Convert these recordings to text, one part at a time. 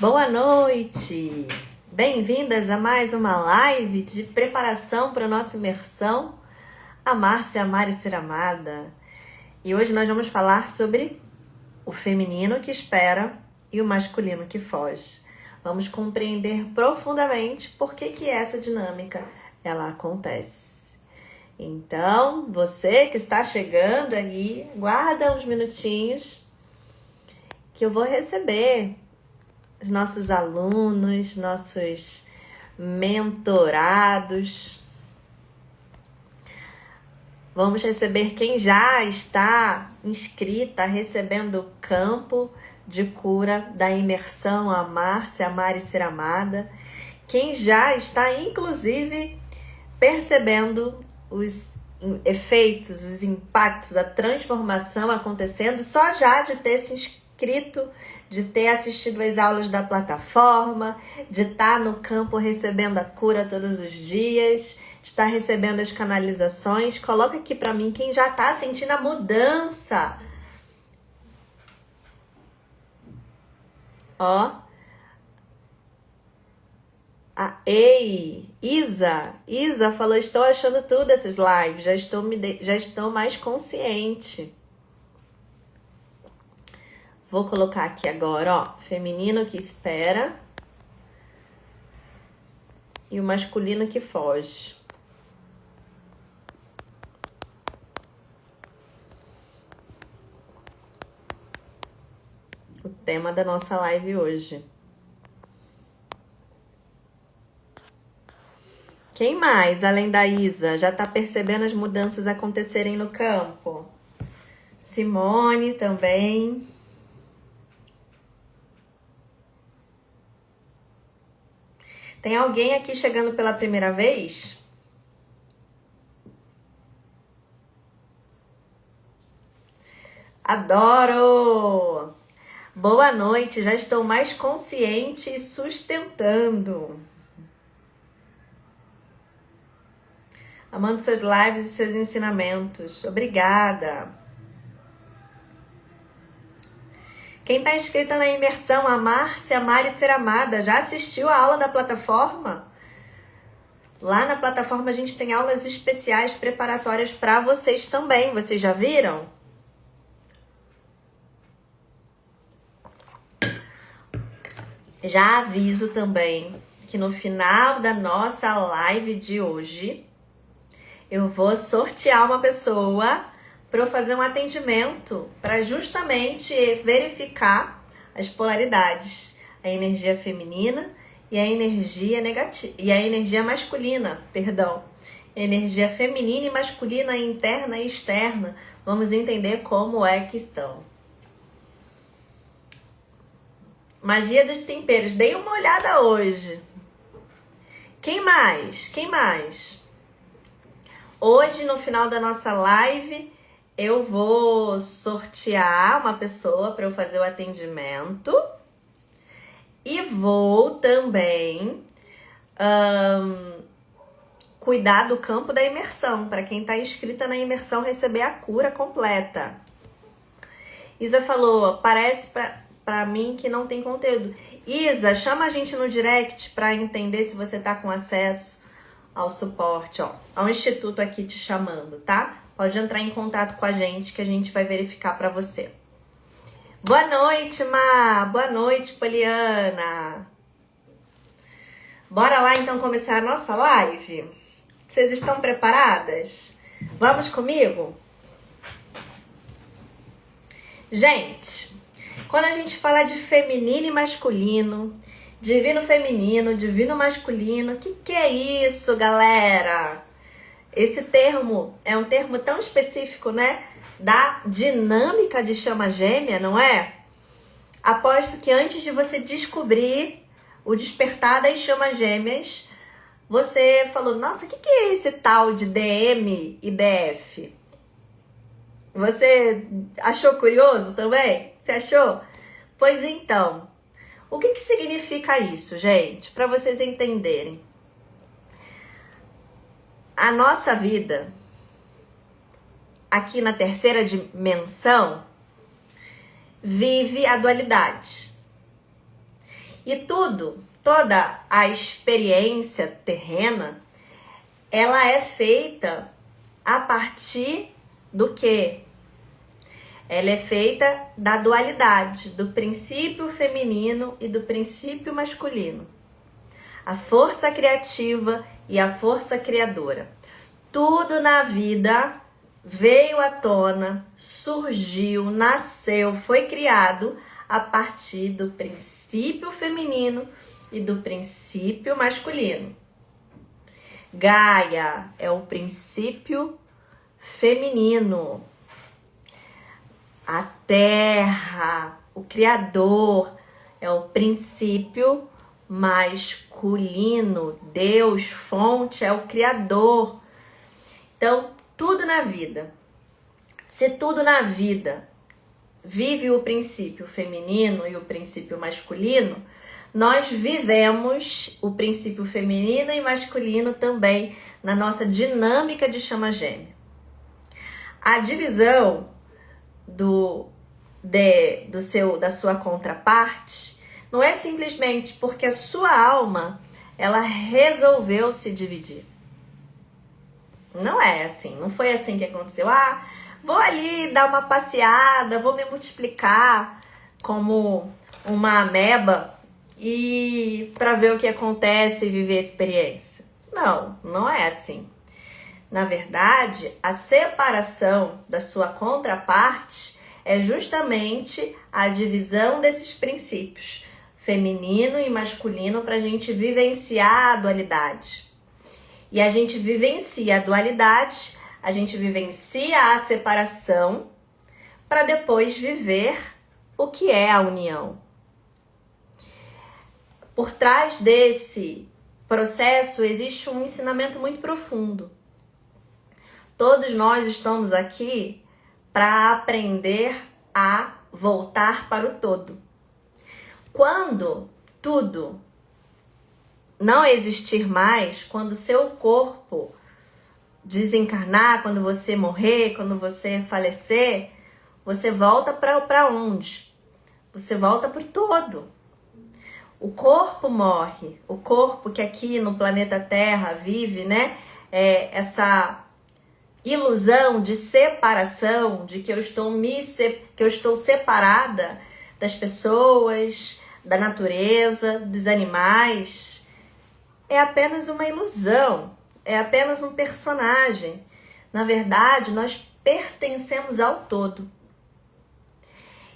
Boa noite! Bem-vindas a mais uma live de preparação para a nossa imersão Amar e Ser Amada. E hoje nós vamos falar sobre o feminino que espera e o masculino que foge. Vamos compreender profundamente por que essa dinâmica ela acontece. Então, você que está chegando aí, guarda uns minutinhos que eu vou receber os nossos alunos, nossos mentorados. Vamos receber quem já está inscrita, recebendo o campo de cura da imersão Amar e Ser Amada. Quem já está, inclusive, percebendo os efeitos, os impactos, a transformação acontecendo só já de ter se inscrito, de ter assistido às aulas da plataforma, de estar no campo recebendo a cura todos os dias, de estar recebendo as canalizações. Coloca aqui para mim quem já está sentindo a mudança. Ó. Isa falou, estou achando tudo essas lives, já estou mais consciente. Vou colocar aqui agora, ó, feminino que espera e o masculino que foge. O tema da nossa live hoje. Quem mais, além da Isa, já tá percebendo as mudanças acontecerem no campo? Simone também. Tem alguém aqui chegando pela primeira vez? Adoro! Boa noite, já estou mais consciente e sustentando. Amando suas lives e seus ensinamentos. Obrigada! Quem está inscrita na imersão Amar e Ser Amada, já assistiu a aula da plataforma? Lá na plataforma a gente tem aulas especiais preparatórias para vocês também. Vocês já viram? Já aviso também que no final da nossa live de hoje, eu vou sortear uma pessoa para eu fazer um atendimento para justamente verificar as polaridades, a energia feminina e a energia negativa e a energia masculina, perdão. Energia feminina e masculina, interna e externa. Vamos entender como é que estão. Magia dos temperos. Dei uma olhada hoje. Quem mais? Quem mais? Hoje, no final da nossa live, eu vou sortear uma pessoa para eu fazer o atendimento. E vou também cuidar do campo da imersão, para quem está inscrita na imersão receber a cura completa. Isa falou, parece para mim que não tem conteúdo. Isa, chama a gente no direct para entender se você tá com acesso ao suporte, ó. Ao instituto aqui te chamando, tá? Pode entrar em contato com a gente que a gente vai verificar para você. Boa noite, Má! Boa noite, Poliana! Bora lá então começar a nossa live? Vocês estão preparadas? Vamos comigo? Gente, quando a gente fala de feminino e masculino, divino feminino, divino masculino, o que é isso, galera? Esse termo é um termo tão específico, né? Da dinâmica de chama gêmea, não é? Aposto que antes de você descobrir o despertar das chamas gêmeas, você falou, nossa, o que é esse tal de DM e DF? Você achou curioso também? Você achou? Pois então, o que significa isso, gente? Para vocês entenderem. A nossa vida, aqui na terceira dimensão, vive a dualidade. E toda a experiência terrena, ela é feita a partir do quê? Ela é feita da dualidade, do princípio feminino e do princípio masculino. A força criativa e a força criadora. Tudo na vida veio à tona, surgiu, nasceu, foi criado a partir do princípio feminino e do princípio masculino. Gaia é o princípio feminino. A terra, o criador, é o princípio masculino. Deus, fonte, é o criador. Então, tudo na vida. Se tudo na vida vive o princípio feminino e o princípio masculino, nós vivemos o princípio feminino e masculino também na nossa dinâmica de chama gêmea. A divisão da sua contraparte não é simplesmente porque a sua alma ela resolveu se dividir. Não é assim, não foi assim que aconteceu. Vou ali dar uma passeada, vou me multiplicar como uma ameba e para ver o que acontece e viver a experiência. Não, não é assim. Na verdade, a separação da sua contraparte é justamente a divisão desses princípios, feminino e masculino, para a gente vivenciar a dualidade. E a gente vivencia a dualidade, a gente vivencia a separação, para depois viver o que é a união. Por trás desse processo existe um ensinamento muito profundo. Todos nós estamos aqui para aprender a voltar para o todo. Quando tudo não existir mais, quando seu corpo desencarnar, quando você morrer, quando você falecer, você volta para onde? Você volta para o todo. O corpo morre, o corpo que aqui no planeta Terra vive, né? Essa ilusão de separação, de que eu estou separada das pessoas, da natureza, dos animais, é apenas uma ilusão, é apenas um personagem. Na verdade, nós pertencemos ao todo.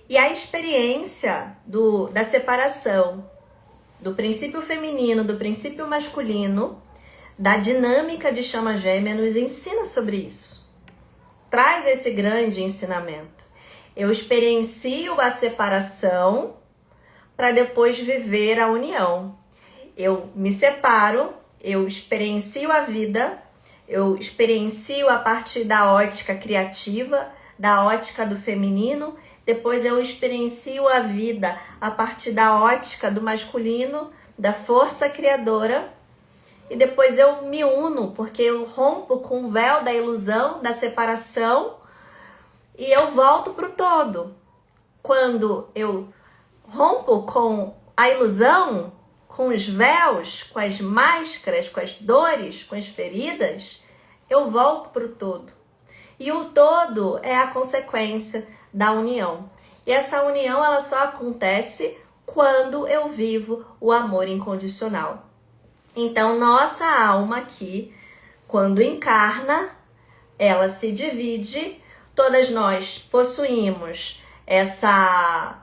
E a experiência da separação do princípio feminino, do princípio masculino, da dinâmica de chama gêmea nos ensina sobre isso. Traz esse grande ensinamento. Eu experiencio a separação para depois viver a união. Eu me separo, eu experiencio a vida, eu experiencio a partir da ótica criativa, da ótica do feminino, depois eu experiencio a vida a partir da ótica do masculino, da força criadora, e depois eu me uno, porque eu rompo com o véu da ilusão, da separação, e eu volto para o todo. Quando eu rompo com a ilusão, com os véus, com as máscaras, com as dores, com as feridas, eu volto para o todo. E o todo é a consequência da união. E essa união ela só acontece quando eu vivo o amor incondicional. Então, nossa alma aqui, quando encarna, ela se divide. Todas nós possuímos essa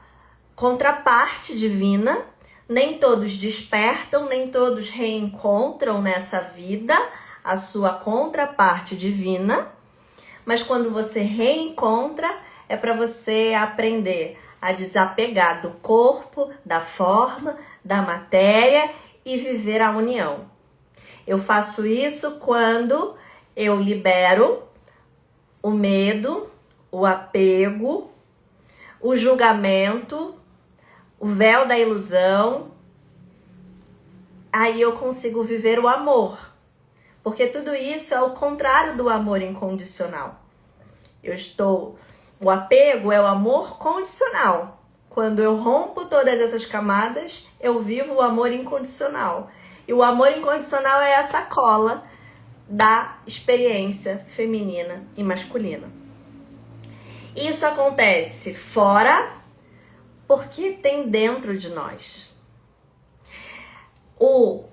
contraparte divina. Nem todos despertam, nem todos reencontram nessa vida a sua contraparte divina. Mas quando você reencontra, é para você aprender a desapegar do corpo, da forma, da matéria e viver a união. Eu faço isso quando eu libero o medo, o apego, o julgamento, o véu da ilusão. Aí eu consigo viver o amor. Porque tudo isso é o contrário do amor incondicional. O apego é o amor condicional. quando eu rompo todas essas camadas, eu vivo o amor incondicional. E o amor incondicional é essa cola da experiência feminina e masculina. Isso acontece fora porque tem dentro de nós.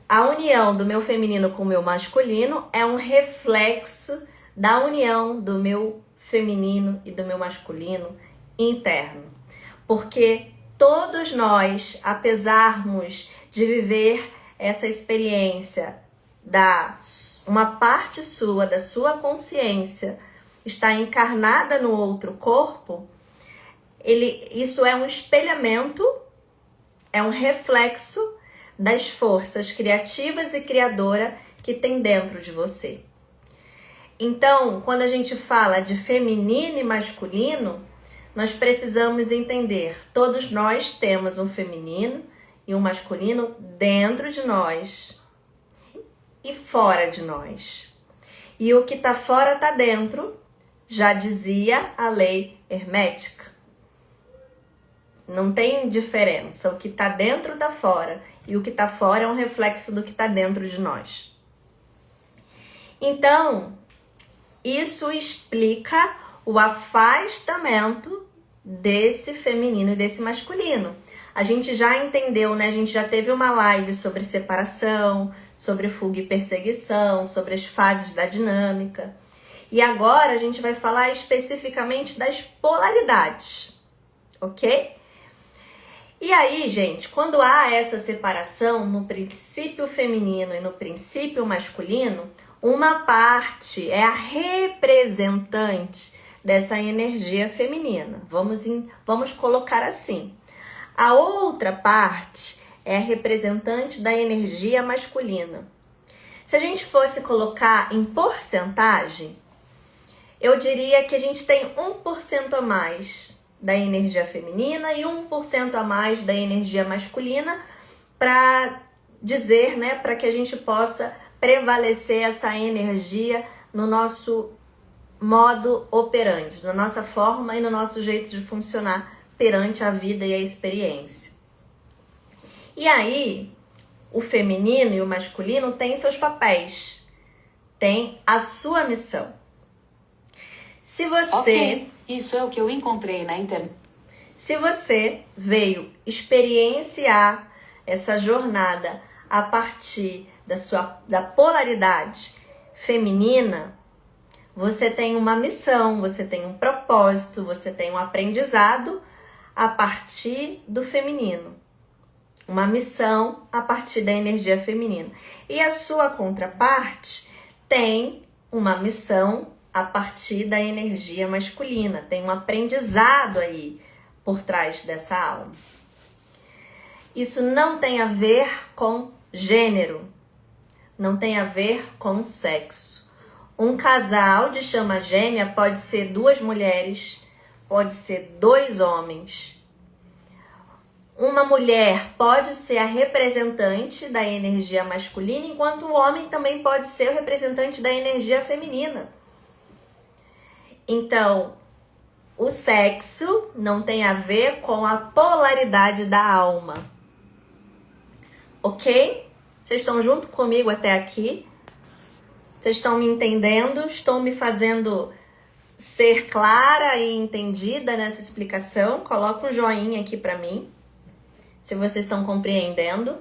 A união do meu feminino com o meu masculino é um reflexo da união do meu feminino e do meu masculino interno. Porque todos nós, apesarmos de viver essa experiência uma parte sua, da sua consciência, está encarnada no outro corpo, isso é um espelhamento, é um reflexo das forças criativas e criadoras que tem dentro de você. Então, quando a gente fala de feminino e masculino, nós precisamos entender, todos nós temos um feminino e um masculino dentro de nós e fora de nós. E o que está fora está dentro, já dizia a lei hermética. Não tem diferença, o que está dentro está fora, e o que está fora é um reflexo do que está dentro de nós. Então, isso explica o afastamento desse feminino e desse masculino. A gente já entendeu, né? A gente já teve uma live sobre separação, sobre fuga e perseguição, sobre as fases da dinâmica. E agora a gente vai falar especificamente das polaridades, ok? E aí, gente, quando há essa separação no princípio feminino e no princípio masculino, uma parte é a representante dessa energia feminina. Vamos colocar assim. A outra parte é a representante da energia masculina. Se a gente fosse colocar em porcentagem, eu diria que a gente tem 1% a mais da energia feminina e 1% a mais da energia masculina para dizer, né, para que a gente possa prevalecer essa energia no nosso modo operandi, na nossa forma e no nosso jeito de funcionar perante a vida e a experiência. E aí, o feminino e o masculino têm seus papéis, têm a sua missão. Se você... Ok, isso é o que eu encontrei na internet. Se você veio experienciar essa jornada a partir da polaridade feminina, você tem uma missão, você tem um propósito, você tem um aprendizado a partir do feminino. Uma missão a partir da energia feminina. E a sua contraparte tem uma missão a partir da energia masculina. Tem um aprendizado aí por trás dessa alma. Isso não tem a ver com gênero, não tem a ver com sexo. Um casal de chama gêmea pode ser 2 mulheres, pode ser 2 homens. Uma mulher pode ser a representante da energia masculina, enquanto o homem também pode ser o representante da energia feminina. Então, o sexo não tem a ver com a polaridade da alma. Ok? Vocês estão junto comigo até aqui? Vocês estão me entendendo? Estão me fazendo ser clara e entendida nessa explicação? Coloca um joinha aqui para mim, se vocês estão compreendendo.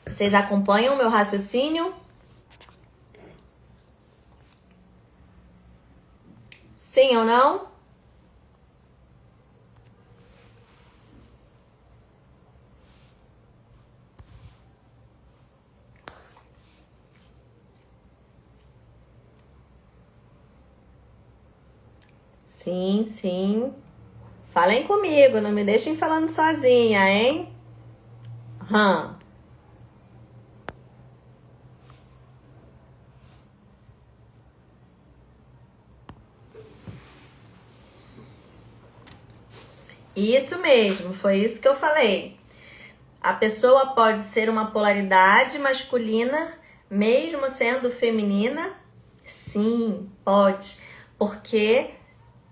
Vocês acompanham o meu raciocínio? Sim ou não? Sim, sim. Falem comigo, não me deixem falando sozinha, hein? Isso mesmo, foi isso que eu falei. A pessoa pode ser uma polaridade masculina, mesmo sendo feminina? Sim, pode. Porque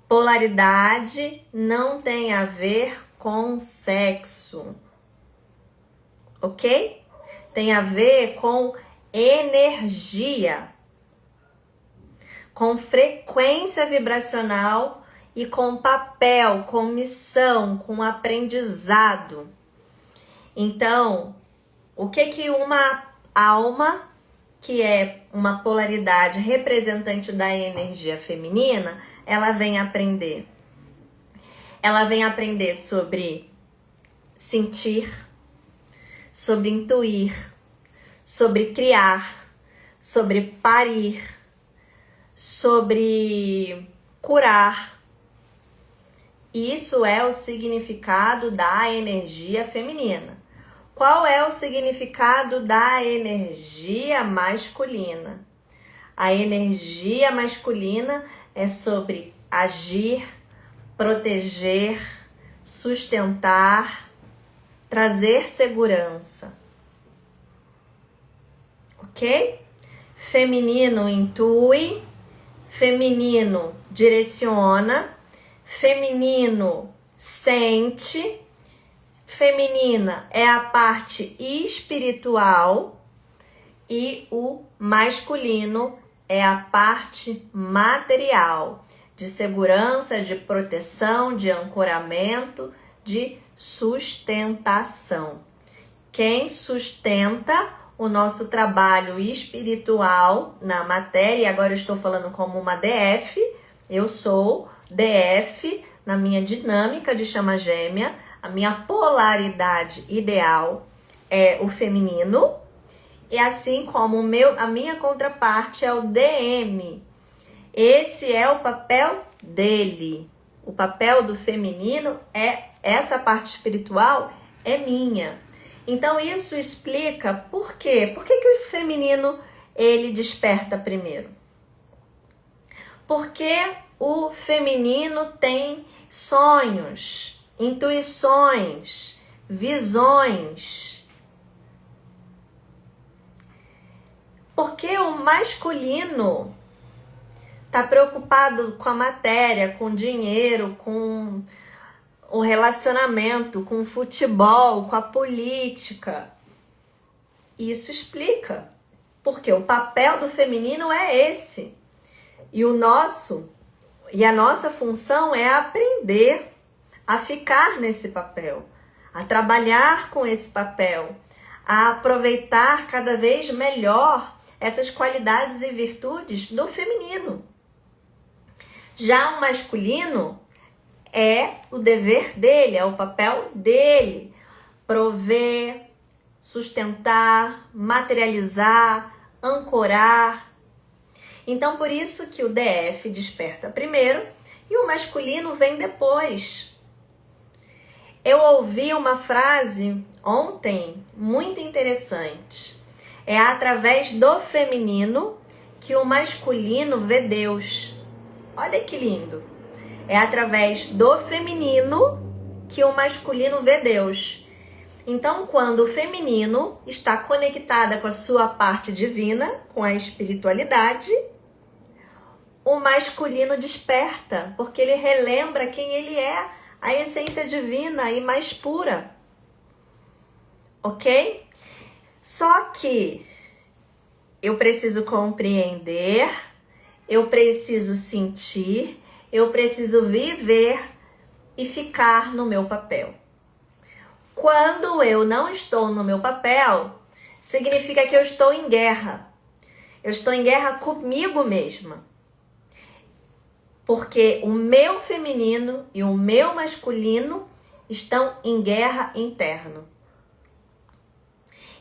Polaridade não tem a ver com sexo, ok? Tem a ver com energia, com frequência vibracional e com papel, com missão, com aprendizado. Então, o que uma alma, que é uma polaridade representante da energia feminina, ela vem aprender? Ela vem aprender sobre sentir, sobre intuir, sobre criar, sobre parir, sobre curar. Isso é o significado da energia feminina. Qual é o significado da energia masculina? A energia masculina é sobre agir, proteger, sustentar, trazer segurança. Ok? Feminino intui, feminino direciona, feminino sente, feminina é a parte espiritual e o masculino é a parte material, de segurança, de proteção, de ancoramento, de sustentação. Quem sustenta o nosso trabalho espiritual na matéria, e agora eu estou falando como uma DF, eu sou DF na minha dinâmica de chama gêmea, a minha polaridade ideal é o feminino, e assim como a minha contraparte é o DM. Esse é o papel dele. O papel do feminino é essa parte espiritual é minha. Então isso explica por quê? Por que o feminino ele desperta primeiro? Porque o feminino tem sonhos, intuições, visões. Porque o masculino está preocupado com a matéria, com o dinheiro, com o relacionamento, com o futebol, com a política. Isso explica. Porque o papel do feminino é esse. E a nossa função é aprender a ficar nesse papel, a trabalhar com esse papel, a aproveitar cada vez melhor essas qualidades e virtudes do feminino. Já o masculino é o dever dele, é o papel dele, prover, sustentar, materializar, ancorar. Então, por isso que o DF desperta primeiro e o masculino vem depois. Eu ouvi uma frase ontem muito interessante. É através do feminino que o masculino vê Deus. Olha que lindo. É através do feminino que o masculino vê Deus. Então, quando o feminino está conectada com a sua parte divina, com a espiritualidade, o masculino desperta, porque ele relembra quem ele é, a essência divina e mais pura. Ok? Só que eu preciso compreender, eu preciso sentir, eu preciso viver e ficar no meu papel. Quando eu não estou no meu papel, significa que eu estou em guerra. Eu estou em guerra comigo mesma. Porque o meu feminino e o meu masculino estão em guerra interna.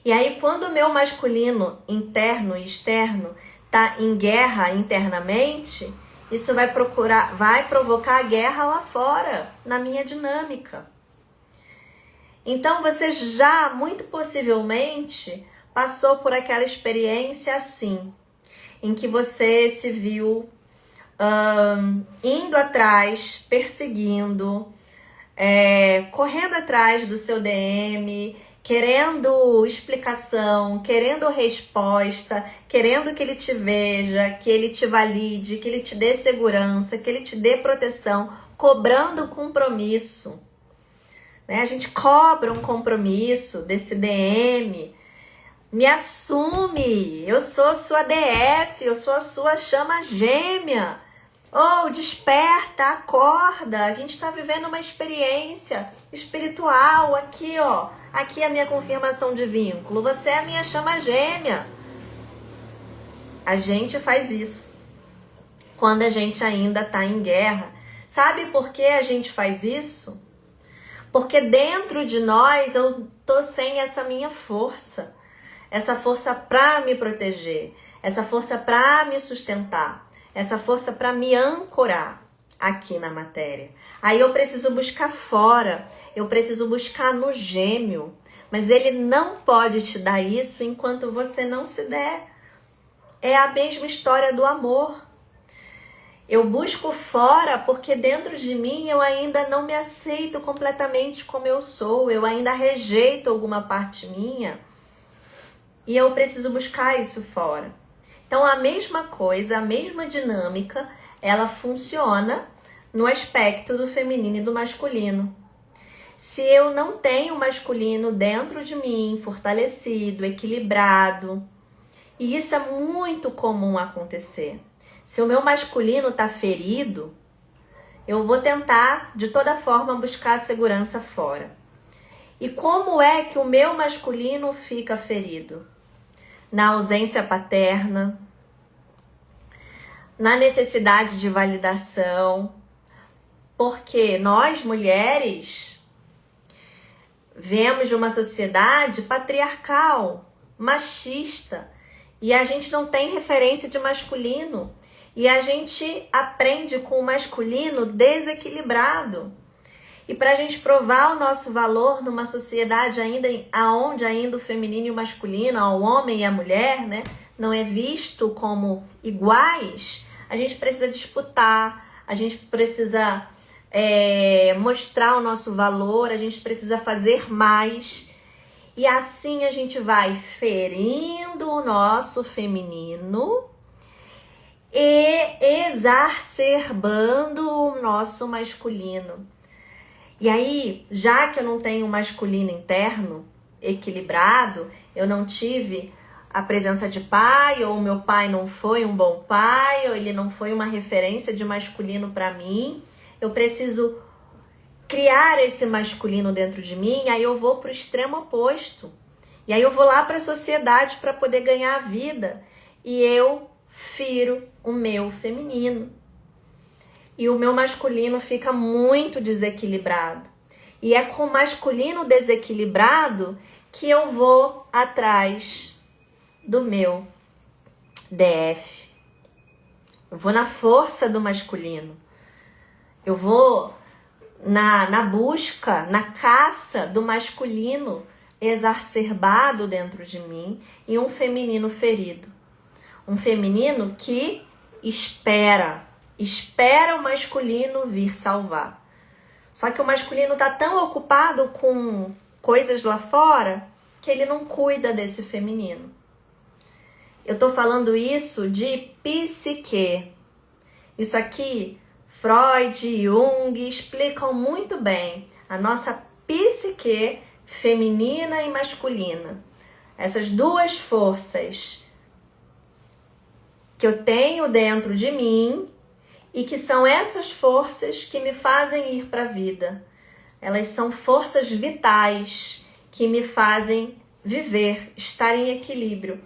E aí, quando o meu masculino interno e externo está em guerra internamente, isso vai provocar guerra lá fora, na minha dinâmica. Então, você já, muito possivelmente, passou por aquela experiência assim, em que você se viu indo atrás, perseguindo, correndo atrás do seu DM, querendo explicação, querendo resposta, querendo que ele te veja, que ele te valide, que ele te dê segurança, que ele te dê proteção, cobrando compromisso. Né? A gente cobra um compromisso desse DM. Me assume, eu sou sua DF, eu sou a sua chama gêmea. Oh, desperta, acorda, a gente está vivendo uma experiência espiritual aqui, ó. Aqui é a minha confirmação de vínculo, você é a minha chama gêmea. A gente faz isso quando a gente ainda está em guerra. Sabe por que a gente faz isso? Porque dentro de nós eu tô sem essa minha força. Essa força para me proteger, essa força para me sustentar, essa força para me ancorar aqui na matéria. Aí eu preciso buscar fora, eu preciso buscar no gêmeo, mas ele não pode te dar isso enquanto você não se der. É a mesma história do amor. Eu busco fora porque dentro de mim eu ainda não me aceito completamente como eu sou, eu ainda rejeito alguma parte minha. E eu preciso buscar isso fora. Então, a mesma coisa, a mesma dinâmica, ela funciona no aspecto do feminino e do masculino. Se eu não tenho o masculino dentro de mim, fortalecido, equilibrado, e isso é muito comum acontecer. Se o meu masculino está ferido, eu vou tentar, de toda forma, buscar a segurança fora. E como é que o meu masculino fica ferido? Na ausência paterna, na necessidade de validação, porque nós, mulheres, vemos de uma sociedade patriarcal, machista, e a gente não tem referência de masculino, e a gente aprende com o masculino desequilibrado. E para a gente provar o nosso valor numa sociedade onde ainda o feminino e o masculino, o homem e a mulher, né, não é visto como iguais, a gente precisa disputar, a gente precisa mostrar o nosso valor, a gente precisa fazer mais. E assim a gente vai ferindo o nosso feminino e exacerbando o nosso masculino. E aí, já que eu não tenho um masculino interno equilibrado, eu não tive a presença de pai, ou meu pai não foi um bom pai, ou ele não foi uma referência de masculino para mim, eu preciso criar esse masculino dentro de mim, aí eu vou para o extremo oposto. E aí eu vou lá para a sociedade para poder ganhar a vida. E eu firo o meu feminino. E o meu masculino fica muito desequilibrado. E é com o masculino desequilibrado que eu vou atrás do meu DF. Eu vou na força do masculino. Eu vou na busca, na caça do masculino exacerbado dentro de mim e um feminino ferido. Um feminino que espera o masculino vir salvar. Só que o masculino está tão ocupado com coisas lá fora que ele não cuida desse feminino. Eu estou falando isso de psique. Isso aqui, Freud e Jung explicam muito bem a nossa psique feminina e masculina. Essas duas forças que eu tenho dentro de mim e que são essas forças que me fazem ir para a vida. Elas são forças vitais que me fazem viver, estar em equilíbrio.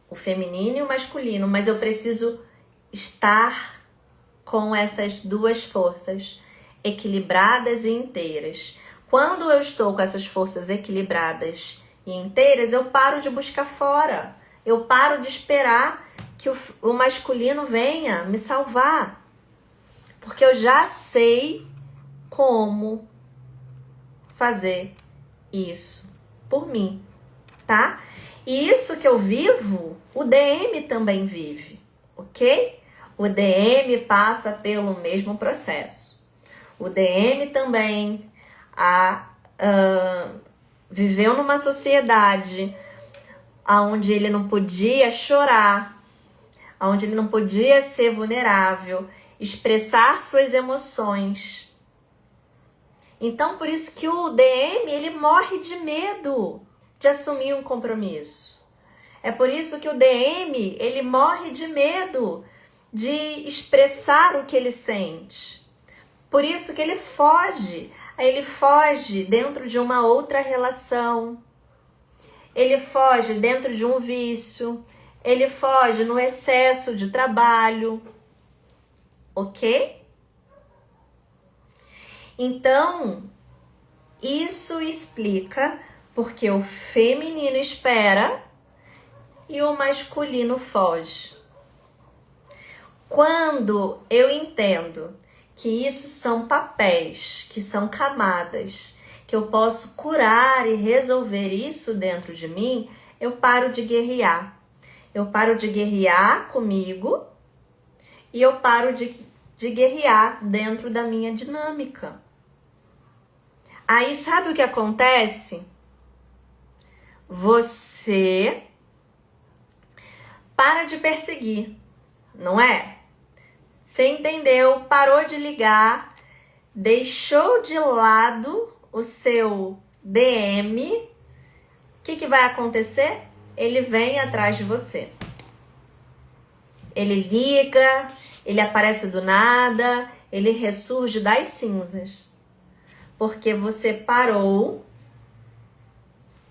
O feminino e o masculino, mas eu preciso estar com essas duas forças equilibradas e inteiras. Quando eu estou com essas forças equilibradas e inteiras, eu paro de buscar fora. Eu paro de esperar que o masculino venha me salvar. Porque eu já sei como fazer isso por mim, tá? E isso que eu vivo, o DM também vive, ok? O DM passa pelo mesmo processo. O DM também viveu numa sociedade onde ele não podia chorar, onde ele não podia ser vulnerável, expressar suas emoções. Então, por isso que o DM, ele morre de medo de assumir um compromisso. É por isso que o DM, ele morre de medo de expressar o que ele sente. Por isso que ele foge. Ele foge dentro de uma outra relação. Ele foge dentro de um vício. Ele foge no excesso de trabalho. Ok? Então, isso explica porque o feminino espera e o masculino foge. Quando eu entendo que isso são papéis, que são camadas, que eu posso curar e resolver isso dentro de mim, eu paro de guerrear. Eu paro de guerrear comigo e eu paro de guerrear dentro da minha dinâmica. Aí sabe o que acontece? Você para de perseguir, não é? Você entendeu, parou de ligar, deixou de lado o seu DM. O que vai acontecer? Ele vem atrás de você. Ele liga, ele aparece do nada, ele ressurge das cinzas. Porque você parou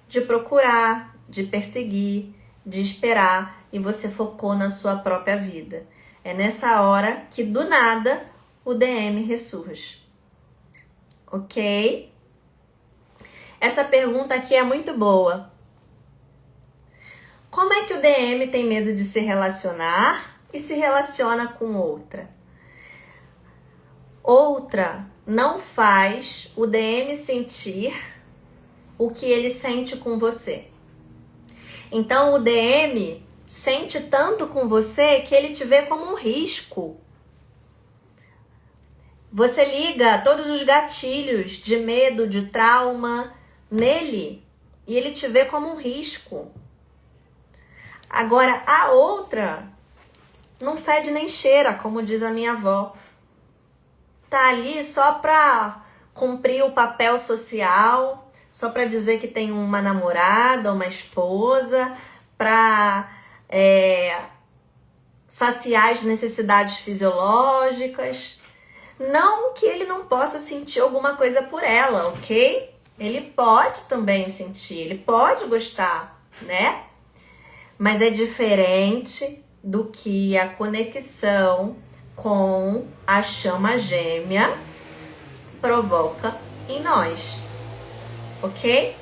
de procurar, de perseguir, de esperar e você focou na sua própria vida. É nessa hora que do nada o DM ressurge. Ok? Essa pergunta aqui é muito boa. Como é que o DM tem medo de se relacionar e se relaciona com outra? Outra não faz o DM sentir o que ele sente com você. Então o DM sente tanto com você que ele te vê como um risco. Você liga todos os gatilhos de medo, de trauma nele e ele te vê como um risco. Agora a outra não fede nem cheira, como diz a minha avó. Tá ali só para cumprir o papel social, só para dizer que tem uma namorada, uma esposa, para saciar as necessidades fisiológicas. Não que ele não possa sentir alguma coisa por ela, ok? Ele pode também sentir, ele pode gostar, né? Mas é diferente do que a conexão com a chama gêmea provoca em nós, ok?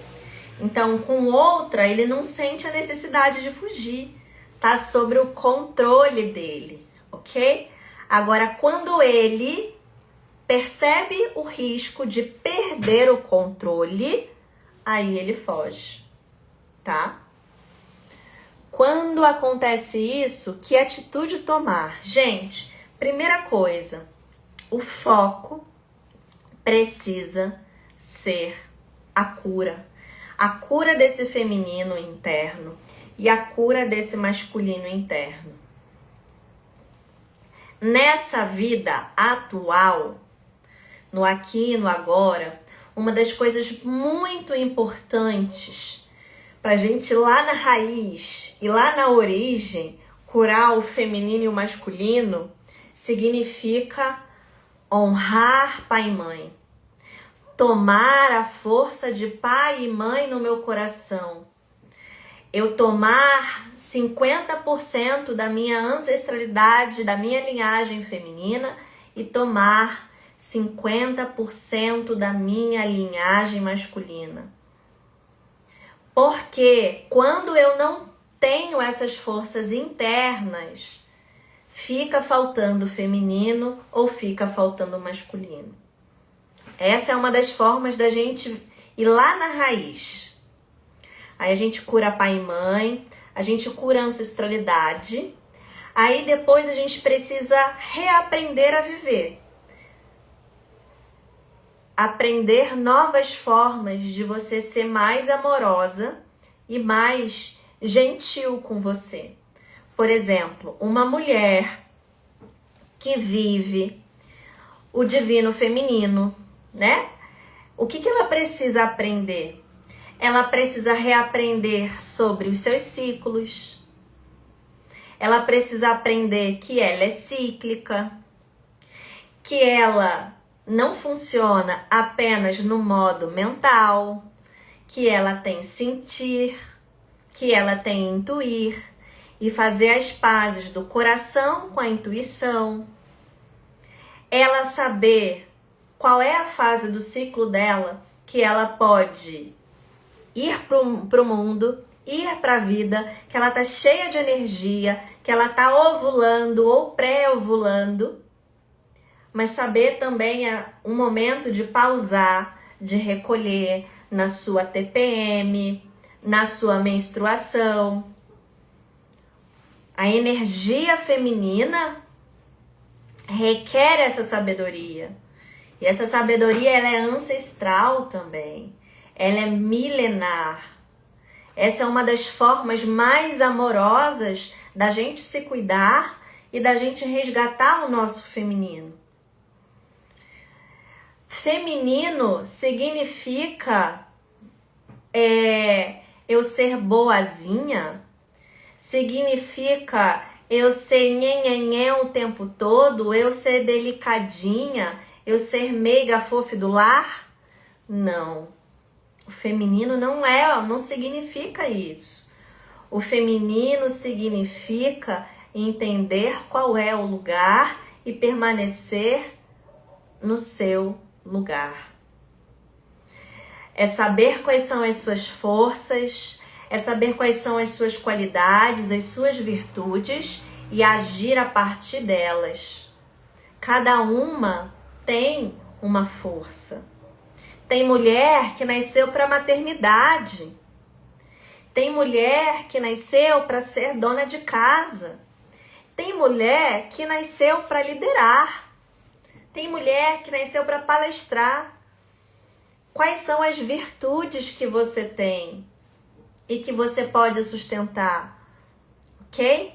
Então, com outra, ele não sente a necessidade de fugir, tá sobre o controle dele, ok? Agora, quando ele percebe o risco de perder o controle, aí ele foge, tá? Quando acontece isso, que atitude tomar? Gente, primeira coisa, o foco precisa ser a cura. A cura desse feminino interno e a cura desse masculino interno. Nessa vida atual, no aqui e no agora, uma das coisas muito importantes pra gente ir lá na raiz e lá na origem, curar o feminino e o masculino, significa honrar pai e mãe. Tomar a força de pai e mãe no meu coração. Eu tomar 50% da minha ancestralidade, da minha linhagem feminina e tomar 50% da minha linhagem masculina. Porque quando eu não tenho essas forças internas, fica faltando o feminino ou fica faltando o masculino. Essa é uma das formas da gente ir lá na raiz. Aí a gente cura pai e mãe, a gente cura a ancestralidade. Aí depois a gente precisa reaprender a viver. aprender novas formas de você ser mais amorosa e mais gentil com você. Por exemplo, uma mulher que vive o divino feminino, né? O que ela precisa aprender? Ela precisa reaprender sobre os seus ciclos. Ela precisa aprender que ela é cíclica, que ela não funciona apenas no modo mental, que ela tem sentir, que ela tem intuir e fazer as pazes do coração com a intuição. Ela saber qual é a fase do ciclo dela que ela pode ir para o mundo, ir para a vida, que ela tá cheia de energia, que ela tá ovulando ou pré-ovulando, mas saber também um momento de pausar, de recolher na sua TPM, na sua menstruação. A energia feminina requer essa sabedoria. E essa sabedoria, ela é ancestral também. Ela é milenar. Essa é uma das formas mais amorosas da gente se cuidar e da gente resgatar o nosso feminino. Feminino significa eu ser boazinha, significa eu ser nhenhenhé o tempo todo, eu ser delicadinha, eu ser meiga fofa do lar. Não. O feminino não significa isso. O feminino significa entender qual é o lugar e permanecer no seu lugar. É saber quais são as suas forças, é saber quais são as suas qualidades, as suas virtudes e agir a partir delas. Cada uma tem uma força. Tem mulher que nasceu para maternidade. Tem mulher que nasceu para ser dona de casa. Tem mulher que nasceu para liderar. Tem mulher que nasceu para palestrar. Quais são as virtudes que você tem e que você pode sustentar? Ok?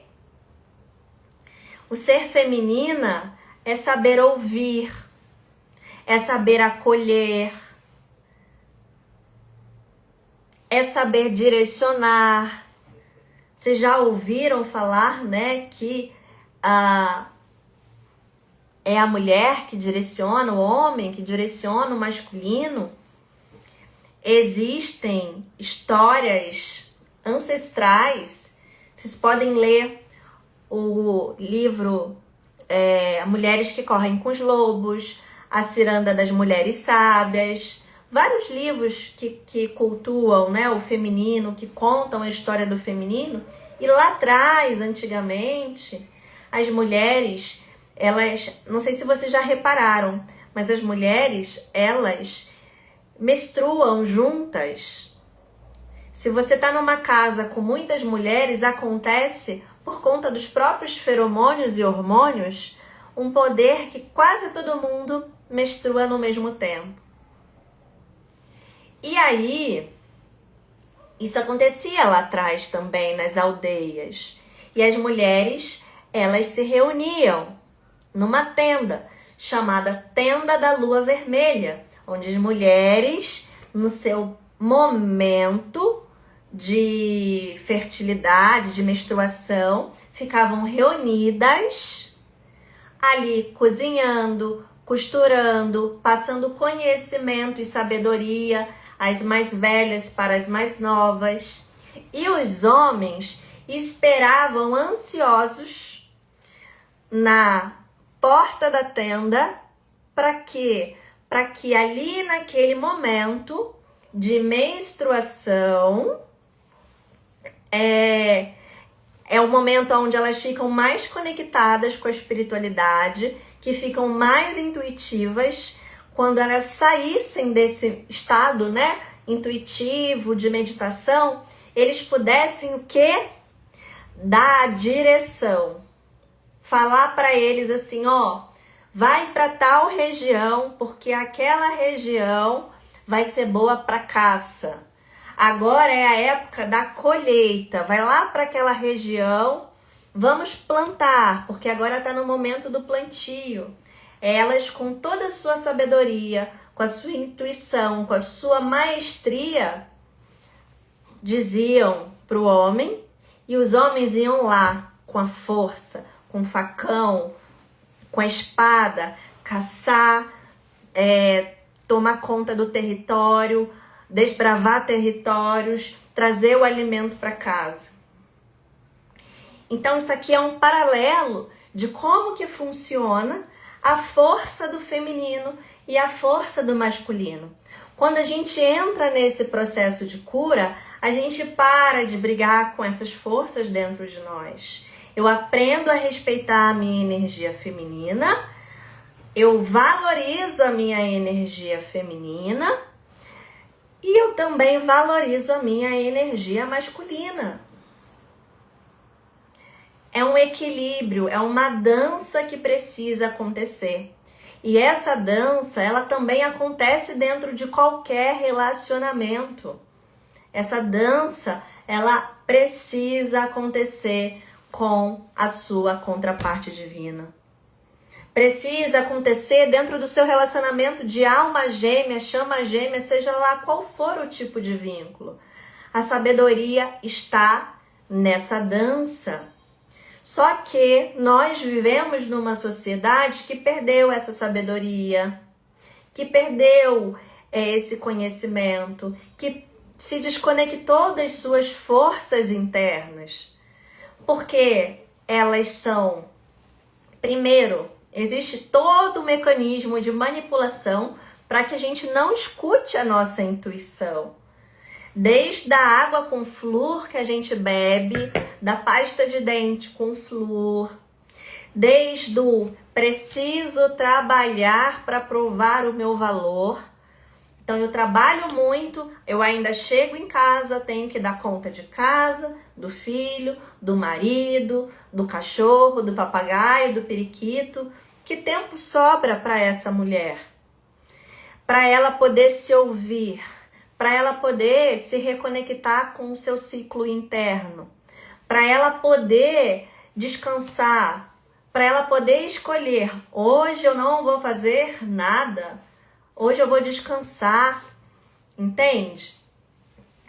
O ser feminina é saber ouvir, é saber acolher, é saber direcionar. Vocês já ouviram falar, né, que é a mulher que direciona, o homem que direciona o masculino? Existem histórias ancestrais. Vocês podem ler o livro Mulheres que Correm com os Lobos, A Ciranda das Mulheres Sábias, vários livros que cultuam, né, o feminino, que contam a história do feminino. E lá atrás, antigamente, as mulheres, elas, não sei se vocês já repararam, mas as mulheres, elas menstruam juntas. Se você está numa casa com muitas mulheres, acontece, por conta dos próprios feromônios e hormônios, um poder que quase todo mundo menstrua no mesmo tempo. E aí, isso acontecia lá atrás também, nas aldeias. E as mulheres, elas se reuniam numa tenda, chamada Tenda da Lua Vermelha, onde as mulheres, no seu momento de fertilidade, de menstruação, ficavam reunidas ali cozinhando, costurando, passando conhecimento e sabedoria, as mais velhas para as mais novas. E os homens esperavam ansiosos na porta da tenda para quê? Para que ali naquele momento de menstruação é o momento onde elas ficam mais conectadas com a espiritualidade, que ficam mais intuitivas. Quando elas saíssem desse estado, né, intuitivo, de meditação, eles pudessem o quê? Dar a direção. Falar para eles assim, ó, vai para tal região, porque aquela região vai ser boa para caça. Agora é a época da colheita, vai lá para aquela região, vamos plantar, porque agora está no momento do plantio. Elas, com toda a sua sabedoria, com a sua intuição, com a sua maestria, diziam para o homem, e os homens iam lá com a força, com o facão, com a espada, caçar, tomar conta do território, desbravar territórios, trazer o alimento para casa. Então isso aqui é um paralelo de como que funciona a força do feminino e a força do masculino. Quando a gente entra nesse processo de cura, a gente para de brigar com essas forças dentro de nós. Eu aprendo a respeitar a minha energia feminina, eu valorizo a minha energia feminina e eu também valorizo a minha energia masculina. É um equilíbrio, é uma dança que precisa acontecer. E essa dança, ela também acontece dentro de qualquer relacionamento. Essa dança, ela precisa acontecer com a sua contraparte divina. Precisa acontecer dentro do seu relacionamento de alma gêmea, chama gêmea, seja lá qual for o tipo de vínculo. A sabedoria está nessa dança. Só que nós vivemos numa sociedade que perdeu essa sabedoria, que perdeu esse conhecimento, que se desconectou das suas forças internas. Porque elas são, primeiro, existe todo o mecanismo de manipulação para que a gente não escute a nossa intuição. Desde a água com flúor que a gente bebe, da pasta de dente com flúor, desde o preciso trabalhar para provar o meu valor. Então eu trabalho muito, eu ainda chego em casa, tenho que dar conta de casa, do filho, do marido, do cachorro, do papagaio, do periquito. Que tempo sobra para essa mulher? Para ela poder se ouvir, para ela poder se reconectar com o seu ciclo interno, para ela poder descansar, para ela poder escolher, hoje eu não vou fazer nada, hoje eu vou descansar, entende?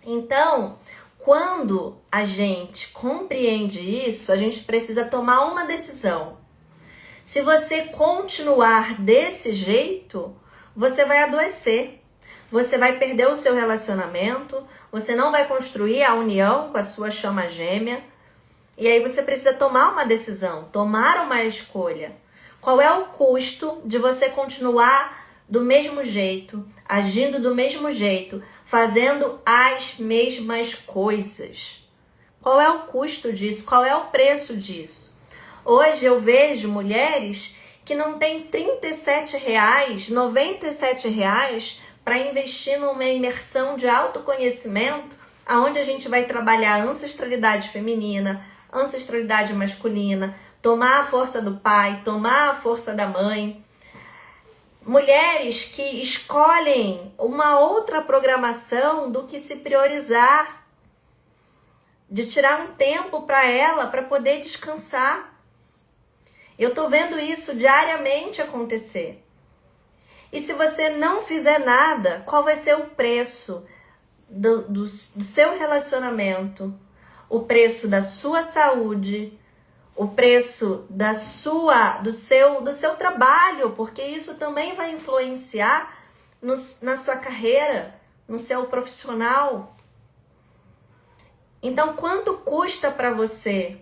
Então, quando a gente compreende isso, a gente precisa tomar uma decisão. Se você continuar desse jeito, você vai adoecer. Você vai perder o seu relacionamento, você não vai construir a união com a sua chama gêmea. E aí você precisa tomar uma decisão, tomar uma escolha. Qual é o custo de você continuar do mesmo jeito, agindo do mesmo jeito, fazendo as mesmas coisas? Qual é o custo disso? Qual é o preço disso? Hoje eu vejo mulheres que não têm R$37, R$97 para investir numa imersão de autoconhecimento, onde a gente vai trabalhar ancestralidade feminina, ancestralidade masculina, tomar a força do pai, tomar a força da mãe. Mulheres que escolhem uma outra programação do que se priorizar, de tirar um tempo para ela, para poder descansar. Eu tô vendo isso diariamente acontecer. E se você não fizer nada, qual vai ser o preço do seu relacionamento? O preço da sua saúde, o preço do seu trabalho, porque isso também vai influenciar na sua carreira, no seu profissional. Então, quanto custa para você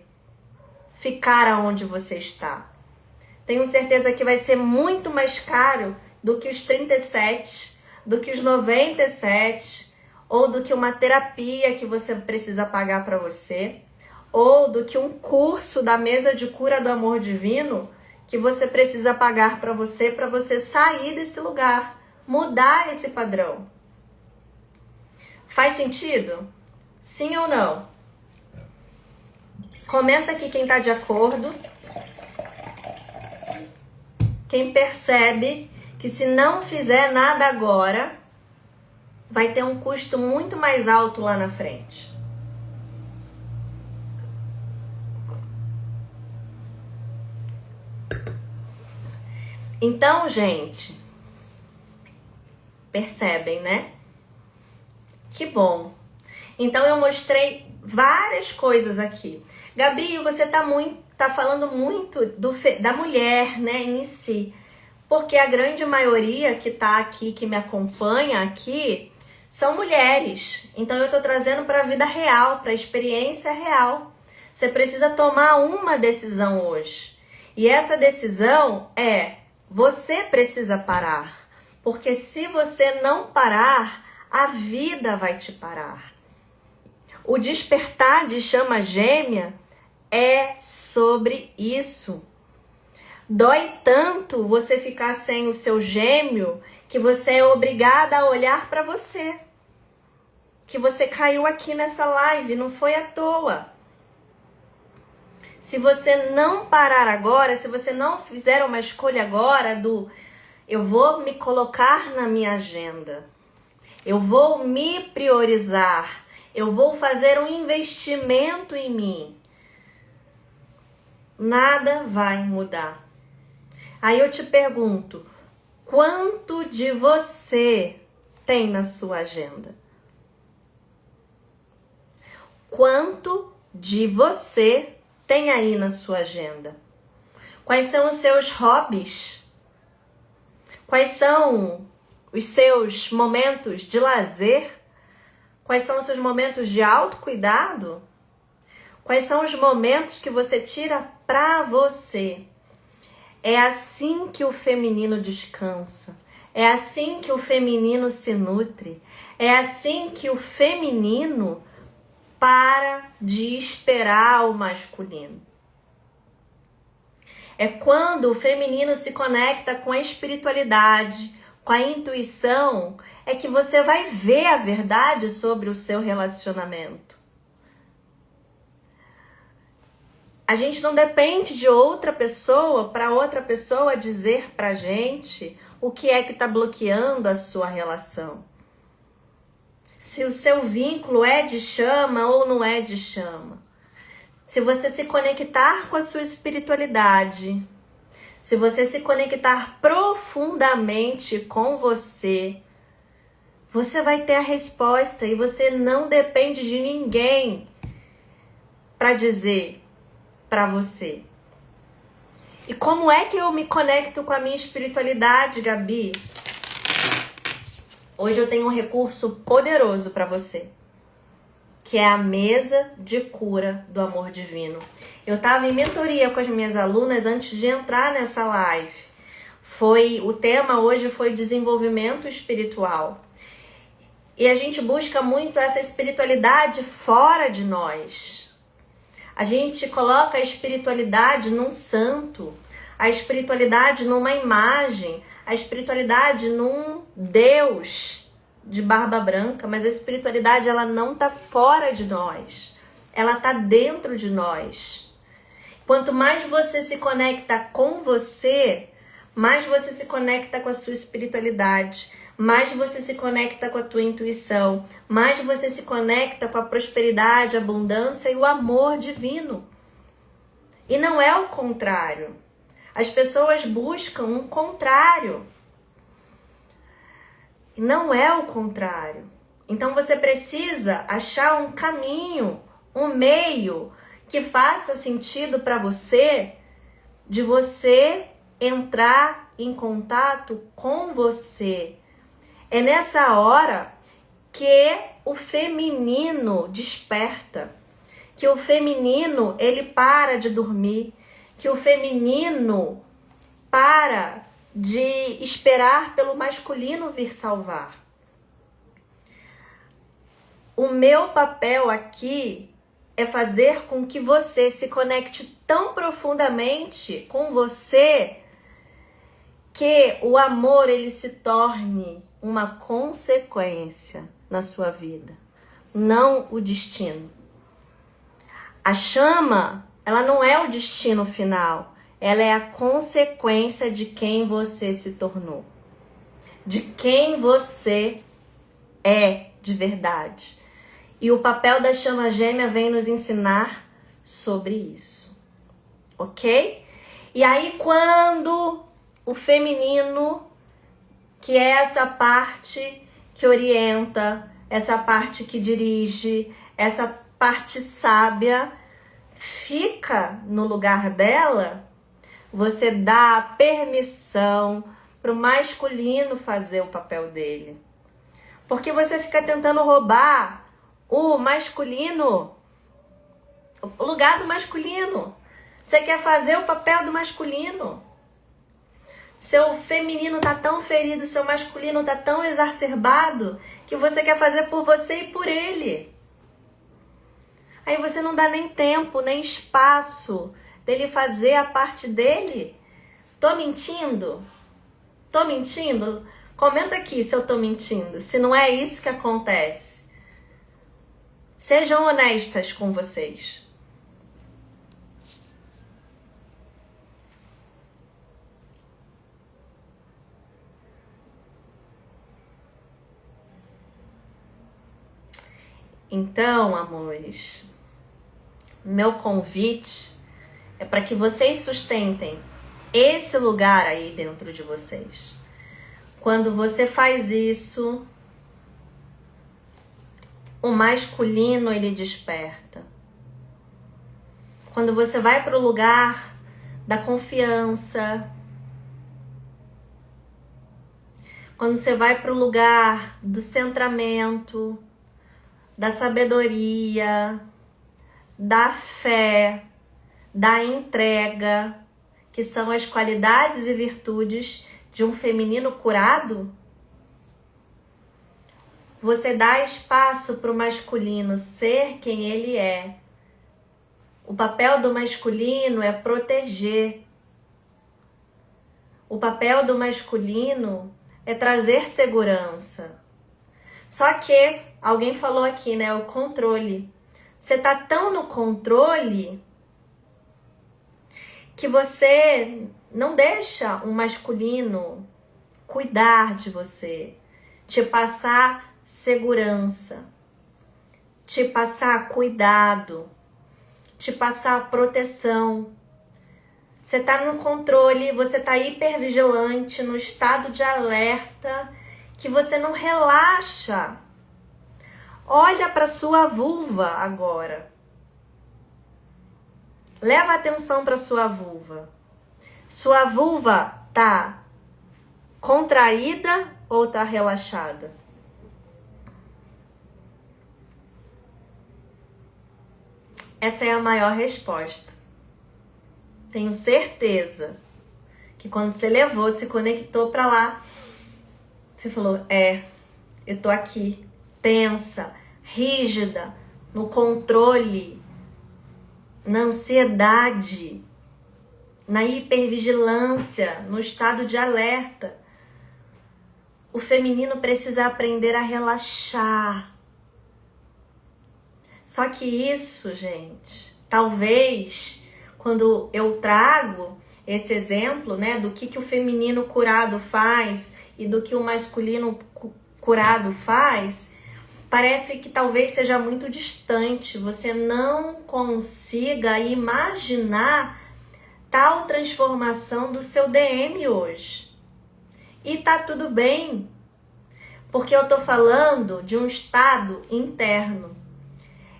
ficar aonde você está? Tenho certeza que vai ser muito mais caro do que os 37, do que os 97, ou do que uma terapia que você precisa pagar para você, ou do que um curso da mesa de cura do amor divino que você precisa pagar para você sair desse lugar, mudar esse padrão. Faz sentido? Sim ou não? Comenta aqui quem está de acordo. quem percebe que se não fizer nada agora, vai ter um custo muito mais alto lá na frente. Então, gente, percebem, né? Que bom. Então, eu mostrei várias coisas aqui. Gabi, você tá falando muito da mulher, né, em si. Porque a grande maioria que tá aqui, que me acompanha aqui, são mulheres. Então, eu tô trazendo para a vida real, para a experiência real. Você precisa tomar uma decisão hoje. E essa decisão é: você precisa parar. Porque se você não parar, a vida vai te parar. O despertar de chama gêmea é sobre isso. Dói tanto você ficar sem o seu gêmeo que você é obrigada a olhar para você. Que você caiu aqui nessa live, não foi à toa. Se você não parar agora, se você não fizer uma escolha agora eu vou me colocar na minha agenda, eu vou me priorizar, eu vou fazer um investimento em mim, nada vai mudar. Aí eu te pergunto, quanto de você tem na sua agenda? Quanto de você tem aí na sua agenda? Quais são os seus hobbies? Quais são os seus momentos de lazer? Quais são os seus momentos de autocuidado? Quais são os momentos que você tira pra você? É assim que o feminino descansa. É assim que o feminino se nutre. É assim que o feminino para de esperar o masculino. É quando o feminino se conecta com a espiritualidade, com a intuição, é que você vai ver a verdade sobre o seu relacionamento. A gente não depende de outra pessoa para outra pessoa dizer pra gente o que é que está bloqueando a sua relação. Se o seu vínculo é de chama ou não é de chama. Se você se conectar com a sua espiritualidade, se você se conectar profundamente com você, você vai ter a resposta e você não depende de ninguém para dizer para você. E como é que eu me conecto com a minha espiritualidade, Gabi? Hoje eu tenho um recurso poderoso para você, que é a mesa de cura do amor divino. Eu estava em mentoria com as minhas alunas antes de entrar nessa live. O tema hoje foi desenvolvimento espiritual. E a gente busca muito essa espiritualidade fora de nós. A gente coloca a espiritualidade num santo, a espiritualidade numa imagem, a espiritualidade num Deus de barba branca, mas a espiritualidade ela não está fora de nós, ela está dentro de nós. Quanto mais você se conecta com você, mais você se conecta com a sua espiritualidade, mais você se conecta com a tua intuição, mais você se conecta com a prosperidade, a abundância e o amor divino. E não é o contrário. As pessoas buscam um contrário. Não é o contrário. Então você precisa achar um caminho, um meio que faça sentido para você, de você entrar em contato com você. É nessa hora que o feminino desperta, que o feminino ele para de dormir, que o feminino para de esperar pelo masculino vir salvar. O meu papel aqui é fazer com que você se conecte tão profundamente com você que o amor ele se torne uma consequência na sua vida, não o destino. A chama, ela não é o destino final, ela é a consequência de quem você se tornou, de quem você é de verdade. E o papel da chama gêmea vem nos ensinar sobre isso, ok? E aí quando o feminino, que é essa parte que orienta, essa parte que dirige, essa parte sábia, fica no lugar dela, você dá a permissão para o masculino fazer o papel dele. Porque você fica tentando roubar o masculino, o lugar do masculino. Você quer fazer o papel do masculino. Seu feminino tá tão ferido, seu masculino tá tão exacerbado, que você quer fazer por você e por ele. Aí você não dá nem tempo, nem espaço dele fazer a parte dele. Tô mentindo? Tô mentindo? Comenta aqui se eu tô mentindo, se não é isso que acontece. Sejam honestas com vocês. Então, amores, meu convite é para que vocês sustentem esse lugar aí dentro de vocês. Quando você faz isso, o masculino ele desperta. Quando você vai para o lugar da confiança, quando você vai para o lugar do centramento, da sabedoria, da fé, da entrega, que são as qualidades e virtudes de um feminino curado, você dá espaço para o masculino ser quem ele é. O papel do masculino é proteger. O papel do masculino é trazer segurança. Só que, alguém falou aqui, né, o controle. Você tá tão no controle que você não deixa um masculino cuidar de você, te passar segurança, te passar cuidado, te passar proteção. Você tá no controle, você tá hipervigilante, no estado de alerta, que você não relaxa. Olha para sua vulva agora. Leva atenção para sua vulva. Sua vulva tá contraída ou tá relaxada? Essa é a maior resposta. Tenho certeza que quando você levou, se conectou para lá, você falou, eu tô aqui, tensa, rígida, no controle, na ansiedade, na hipervigilância, no estado de alerta. O feminino precisa aprender a relaxar. Só que isso, gente, talvez quando eu trago esse exemplo, né, do que o feminino curado faz e do que o masculino curado faz, parece que talvez seja muito distante, você não consiga imaginar tal transformação do seu DM hoje. E tá tudo bem, porque eu tô falando de um estado interno.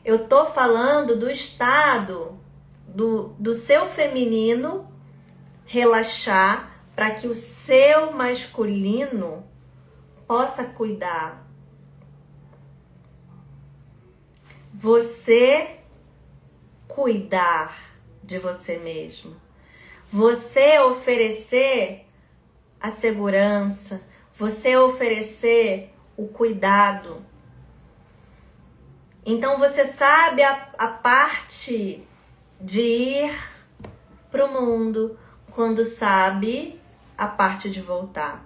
Eu tô falando do estado do seu feminino relaxar para que o seu masculino possa cuidar. Você cuidar de você mesmo. Você oferecer a segurança. Você oferecer o cuidado. Então você sabe a parte de ir pro mundo quando sabe a parte de voltar.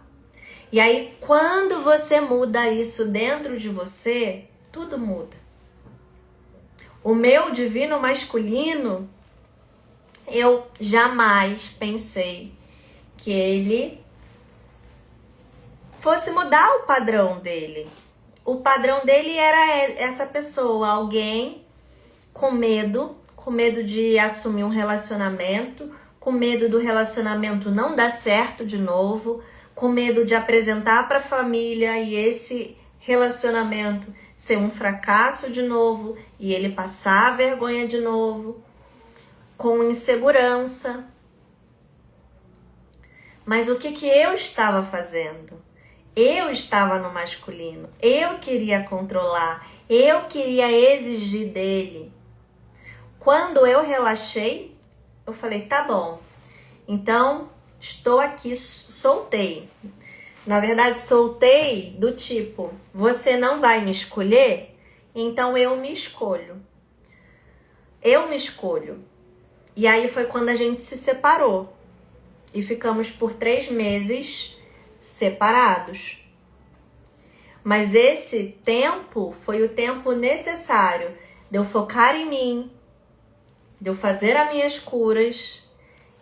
E aí, quando você muda isso dentro de você, tudo muda. O meu divino masculino, eu jamais pensei que ele fosse mudar o padrão dele. O padrão dele era essa pessoa, alguém com medo de assumir um relacionamento, com medo do relacionamento não dar certo de novo, com medo de apresentar para a família e esse relacionamento ser um fracasso de novo e ele passar vergonha de novo, com insegurança. Mas o que eu estava fazendo? Eu estava no masculino, eu queria controlar, eu queria exigir dele. Quando eu relaxei, eu falei, tá bom, então estou aqui, soltei. Na verdade, soltei do tipo, você não vai me escolher, então eu me escolho. Eu me escolho. E aí foi quando a gente se separou. E ficamos por 3 meses separados. Mas esse tempo foi o tempo necessário de eu focar em mim, de eu fazer as minhas curas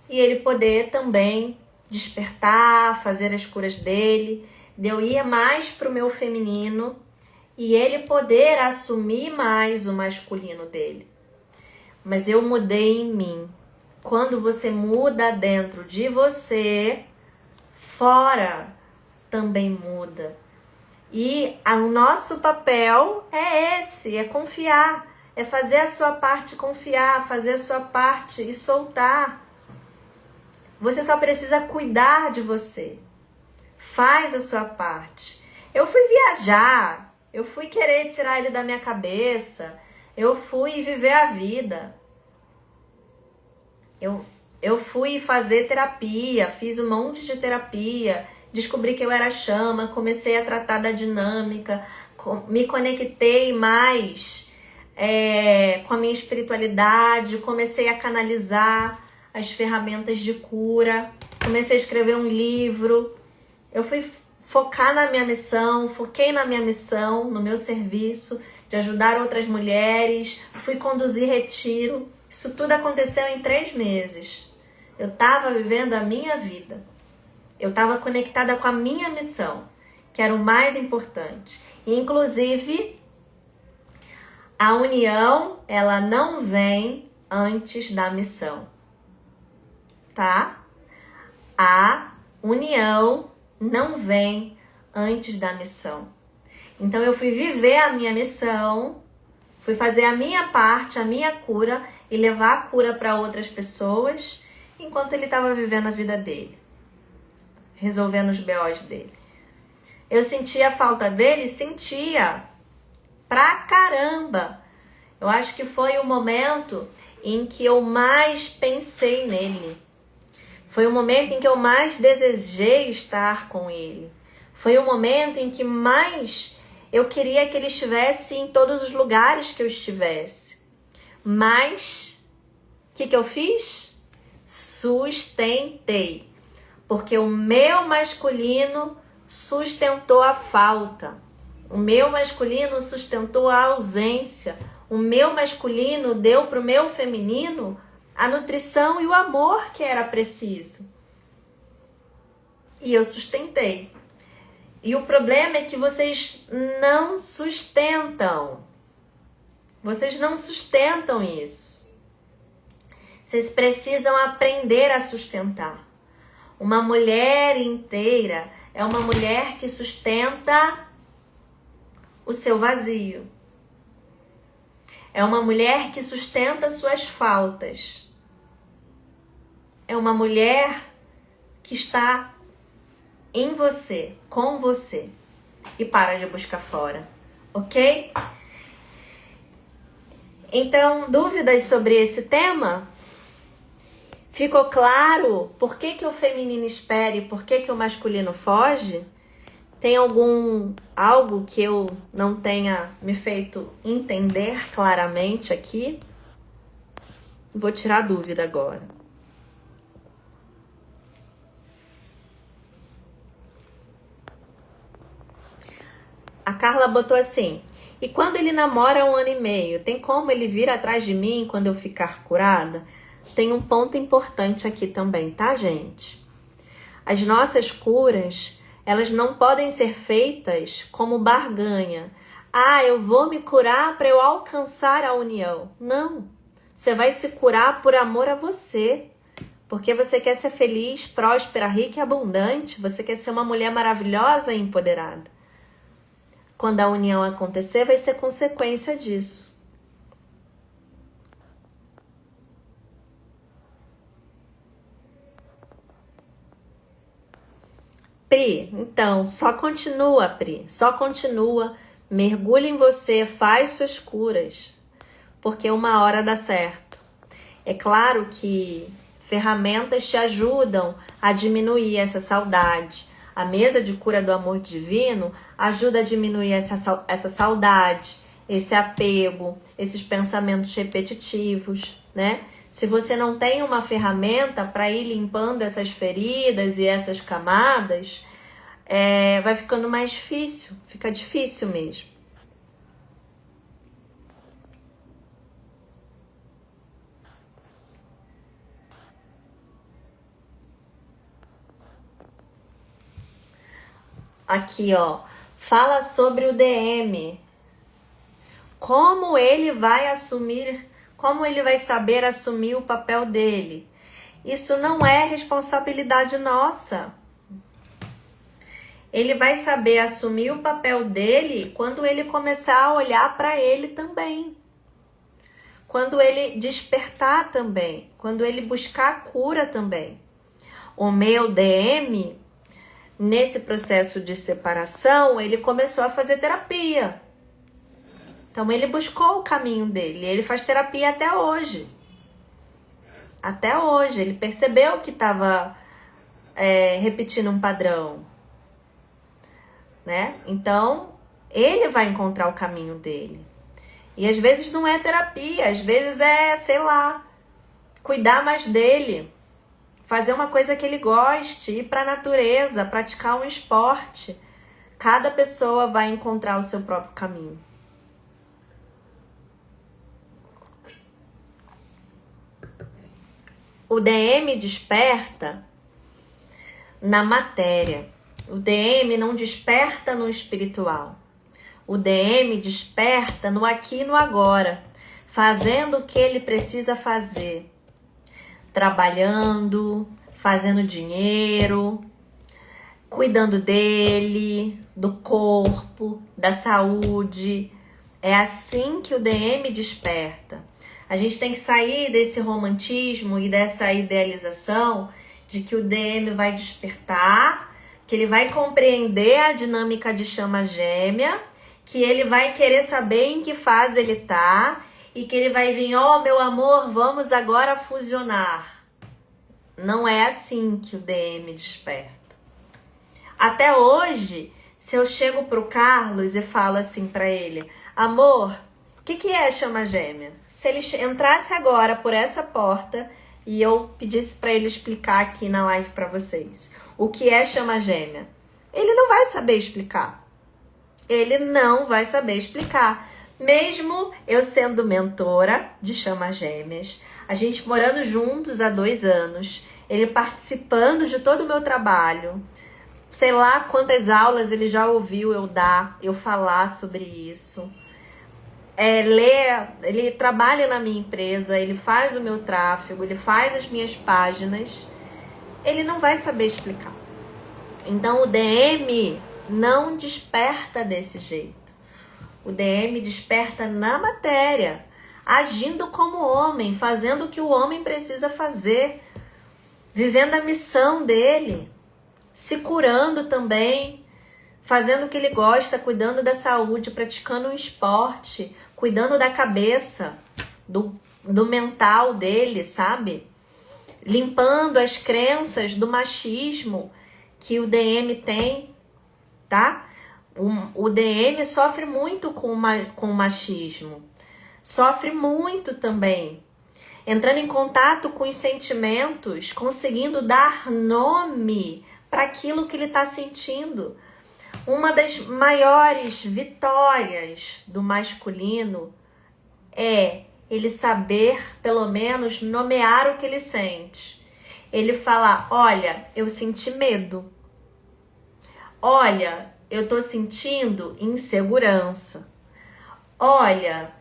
e ele poder também despertar, fazer as curas dele, de eu ir mais para o meu feminino e ele poder assumir mais o masculino dele. Mas eu mudei em mim. Quando você muda dentro de você, fora também muda. E o nosso papel é esse, é confiar, é fazer a sua parte, confiar, fazer a sua parte e soltar. Você só precisa cuidar de você. Faz a sua parte. Eu fui viajar, eu fui querer tirar ele da minha cabeça, eu fui viver a vida. Eu fui fazer terapia, fiz um monte de terapia, descobri que eu era chama, comecei a tratar da dinâmica, me conectei mais com a minha espiritualidade, comecei a canalizar as ferramentas de cura, comecei a escrever um livro, eu fui focar na minha missão, foquei na minha missão, no meu serviço, de ajudar outras mulheres, fui conduzir retiro. Isso tudo aconteceu em 3 meses. Eu estava vivendo a minha vida. Eu estava conectada com a minha missão, que era o mais importante. E, inclusive, a união, ela não vem antes da missão. Tá? A união não vem antes da missão. Então, eu fui viver a minha missão, fui fazer a minha parte, a minha cura, e levar a cura para outras pessoas, enquanto ele estava vivendo a vida dele, resolvendo os BOs dele. Eu sentia a falta dele? Sentia. Pra caramba. Eu acho que foi o momento em que eu mais pensei nele. Foi o momento em que eu mais desejei estar com ele. Foi o momento em que mais eu queria que ele estivesse em todos os lugares que eu estivesse. Mas, o que eu fiz? Sustentei. Porque o meu masculino sustentou a falta. O meu masculino sustentou a ausência. O meu masculino deu para o meu feminino a nutrição e o amor que era preciso. E eu sustentei. E o problema é que vocês não sustentam. Vocês não sustentam isso. Vocês precisam aprender a sustentar. Uma mulher inteira é uma mulher que sustenta o seu vazio. É uma mulher que sustenta suas faltas. É uma mulher que está em você, com você. E para de buscar fora. Ok? Então, dúvidas sobre esse tema? Ficou claro por que o feminino espera e por que o masculino foge? Tem algo que eu não tenha me feito entender claramente aqui? Vou tirar a dúvida agora. A Carla botou assim: e quando ele namora 1 ano e meio, tem como ele vir atrás de mim quando eu ficar curada? tem um ponto importante aqui também, tá, gente? As nossas curas, elas não podem ser feitas como barganha. Ah, eu vou me curar para eu alcançar a união. Não. Você vai se curar por amor a você. Porque você quer ser feliz, próspera, rica e abundante. Você quer ser uma mulher maravilhosa e empoderada. Quando a união acontecer, vai ser consequência disso. Pri, então, só continua, Pri. Só continua. Mergulha em você, faz suas curas. Porque uma hora dá certo. É claro que ferramentas te ajudam a diminuir essa saudade. A mesa de cura do amor divino ajuda a diminuir essa saudade, esse apego, esses pensamentos repetitivos, né? Se você não tem uma ferramenta para ir limpando essas feridas e essas camadas, vai ficando mais difícil, fica difícil mesmo. Aqui, ó, fala sobre o DM. Como ele vai saber assumir o papel dele? Isso não é responsabilidade nossa. Ele vai saber assumir o papel dele quando ele começar a olhar para ele também. Quando ele despertar também. Quando ele buscar a cura também. O meu DM, nesse processo de separação, ele começou a fazer terapia. Então, ele buscou o caminho dele. Ele faz terapia até hoje. Até hoje. Ele percebeu que estava repetindo um padrão. Né? Então, ele vai encontrar o caminho dele. E às vezes não é terapia. Às vezes sei lá, cuidar mais dele. Fazer uma coisa que ele goste, ir para a natureza, praticar um esporte. Cada pessoa vai encontrar o seu próprio caminho. O DM desperta na matéria. O DM não desperta no espiritual. O DM desperta no aqui e no agora, fazendo o que ele precisa fazer. Trabalhando, fazendo dinheiro, cuidando dele, do corpo, da saúde. É assim que o DM desperta. A gente tem que sair desse romantismo e dessa idealização de que o DM vai despertar, que ele vai compreender a dinâmica de chama gêmea, que ele vai querer saber em que fase ele tá e que ele vai vir, meu amor, vamos agora fusionar. Não é assim que o DM desperta. Até hoje, se eu chego pro Carlos e falo assim pra ele, amor, o que é chama gêmea? Se ele entrasse agora por essa porta e eu pedisse pra ele explicar aqui na live pra vocês o que é chama gêmea, ele não vai saber explicar. Ele não vai saber explicar. Mesmo eu sendo mentora de chama gêmeas, a gente morando juntos há 2 anos, ele participando de todo o meu trabalho, sei lá quantas aulas ele já ouviu eu falar sobre isso. Ele trabalha na minha empresa, ele faz o meu tráfego, ele faz as minhas páginas, ele não vai saber explicar. Então o DM não desperta desse jeito. O DM desperta na matéria, agindo como homem, fazendo o que o homem precisa fazer, vivendo a missão dele, se curando também, fazendo o que ele gosta, cuidando da saúde, praticando um esporte, cuidando da cabeça, do mental dele, sabe? Limpando as crenças do machismo que o DM tem, tá? O DM sofre muito com o machismo. Sofre muito também. Entrando em contato com os sentimentos, conseguindo dar nome para aquilo que ele está sentindo. Uma das maiores vitórias do masculino é ele saber, pelo menos, nomear o que ele sente. Ele falar, olha, eu senti medo. Olha, eu tô sentindo insegurança. Olha,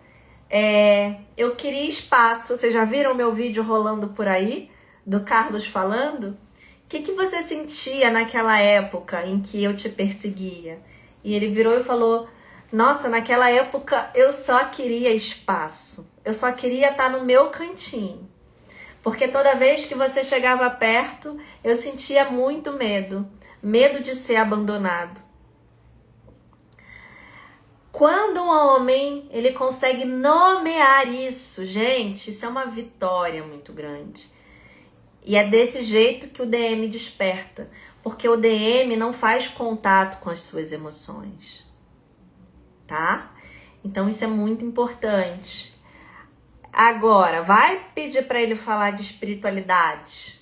eu queria espaço. Vocês já viram meu vídeo rolando por aí? Do Carlos falando? O que você sentia naquela época em que eu te perseguia? E ele virou e falou, nossa, naquela época eu só queria espaço. Eu só queria estar no meu cantinho. Porque toda vez que você chegava perto, eu sentia muito medo. Medo de ser abandonado. Quando um homem, ele consegue nomear isso, gente, isso é uma vitória muito grande. E é desse jeito que o DM desperta. Porque o DM não faz contato com as suas emoções. Tá? Então isso é muito importante. Agora, vai pedir para ele falar de espiritualidade?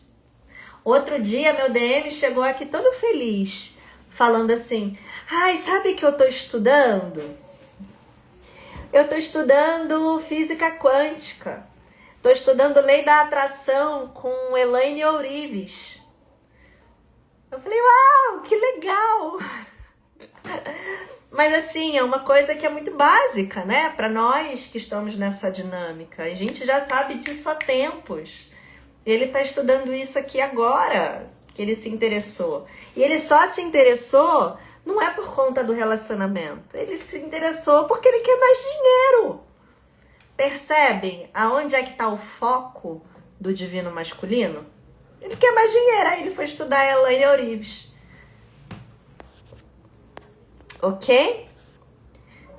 Outro dia, meu DM chegou aqui todo feliz, falando assim, ai, sabe que eu tô estudando? Eu tô estudando física quântica. Tô estudando lei da atração com Elaine Ourives. Eu falei, uau, que legal! Mas assim, é uma coisa que é muito básica, né? Para nós que estamos nessa dinâmica. A gente já sabe disso há tempos. Ele está estudando isso aqui agora, que ele se interessou. E ele só se interessou, não é por conta do relacionamento. Ele se interessou porque ele quer mais dinheiro. Percebem aonde é que está o foco do divino masculino? Ele quer mais dinheiro, aí ele foi estudar a Elaine Ourives. Ok?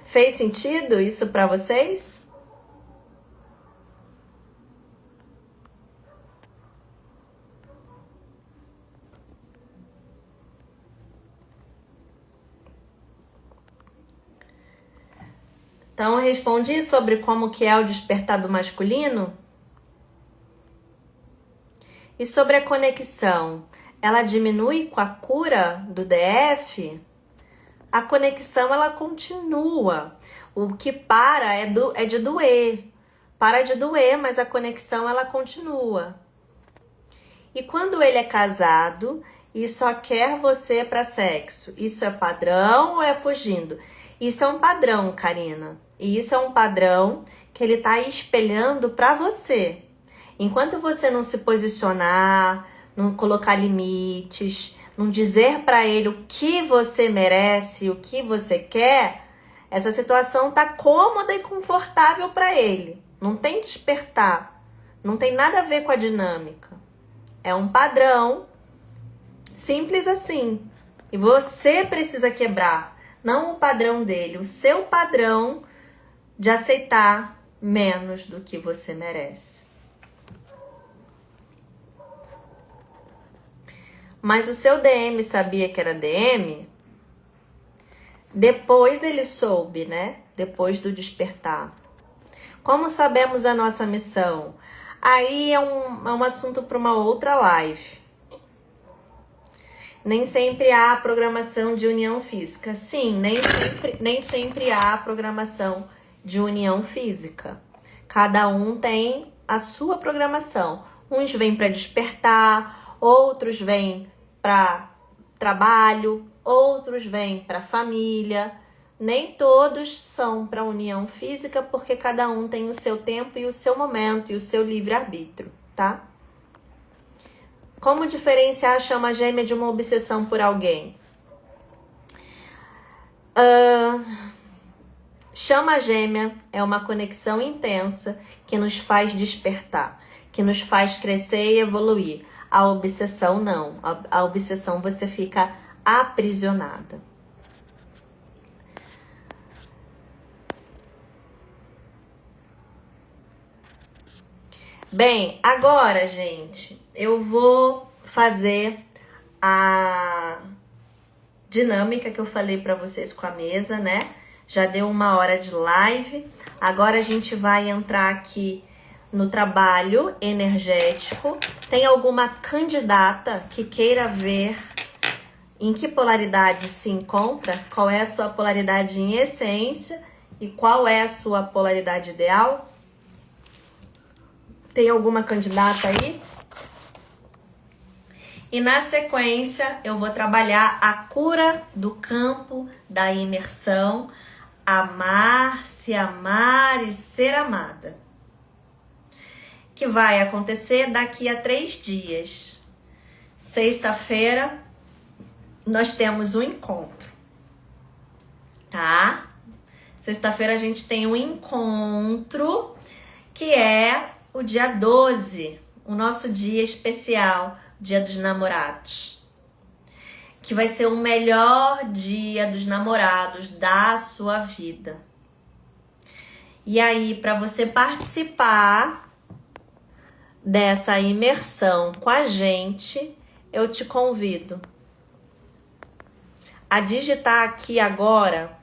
Fez sentido isso para vocês? Então, respondi sobre como que é o despertar do masculino. E sobre a conexão, ela diminui com a cura do DF? A conexão, ela continua. O que para é de doer. Para de doer, mas a conexão, ela continua. E quando ele é casado e só quer você para sexo, isso é padrão ou é fugindo? Isso é um padrão, Karina. E isso é um padrão que ele está espelhando para você. Enquanto você não se posicionar, não colocar limites, não dizer para ele o que você merece, o que você quer, essa situação tá cômoda e confortável para ele. Não tem despertar, não tem nada a ver com a dinâmica. É um padrão simples assim. E você precisa quebrar, não o padrão dele, o seu padrão de aceitar menos do que você merece. Mas o seu DM sabia que era DM? Depois ele soube, né? Depois do despertar. Como sabemos a nossa missão? Aí é um assunto para uma outra live. Nem sempre há programação de união física. Sim, nem sempre há programação de união física. Cada um tem a sua programação. Uns vêm para despertar, outros vêm para trabalho, outros vêm para família. Nem todos são para união física, porque cada um tem o seu tempo e o seu momento e o seu livre-arbítrio, tá? Como diferenciar a chama gêmea de uma obsessão por alguém? Chama gêmea é uma conexão intensa que nos faz despertar, que nos faz crescer e evoluir. A obsessão não. A obsessão você fica aprisionada. Bem, agora, gente, eu vou fazer a dinâmica que eu falei para vocês com a mesa, né? Já deu 1 hora de live. Agora a gente vai entrar aqui no trabalho energético. Tem alguma candidata que queira ver em que polaridade se encontra? Qual é a sua polaridade em essência e qual é a sua polaridade ideal? Tem alguma candidata aí? E na sequência, eu vou trabalhar a cura do campo da imersão, amar, se amar e ser amada, que vai acontecer daqui a 3 dias. Sexta-feira, nós temos um encontro, tá? Sexta-feira a gente tem um encontro, que é o dia 12, o nosso dia especial, Dia dos Namorados, que vai ser o melhor dia dos namorados da sua vida. E aí, para você participar dessa imersão com a gente, eu te convido a digitar aqui agora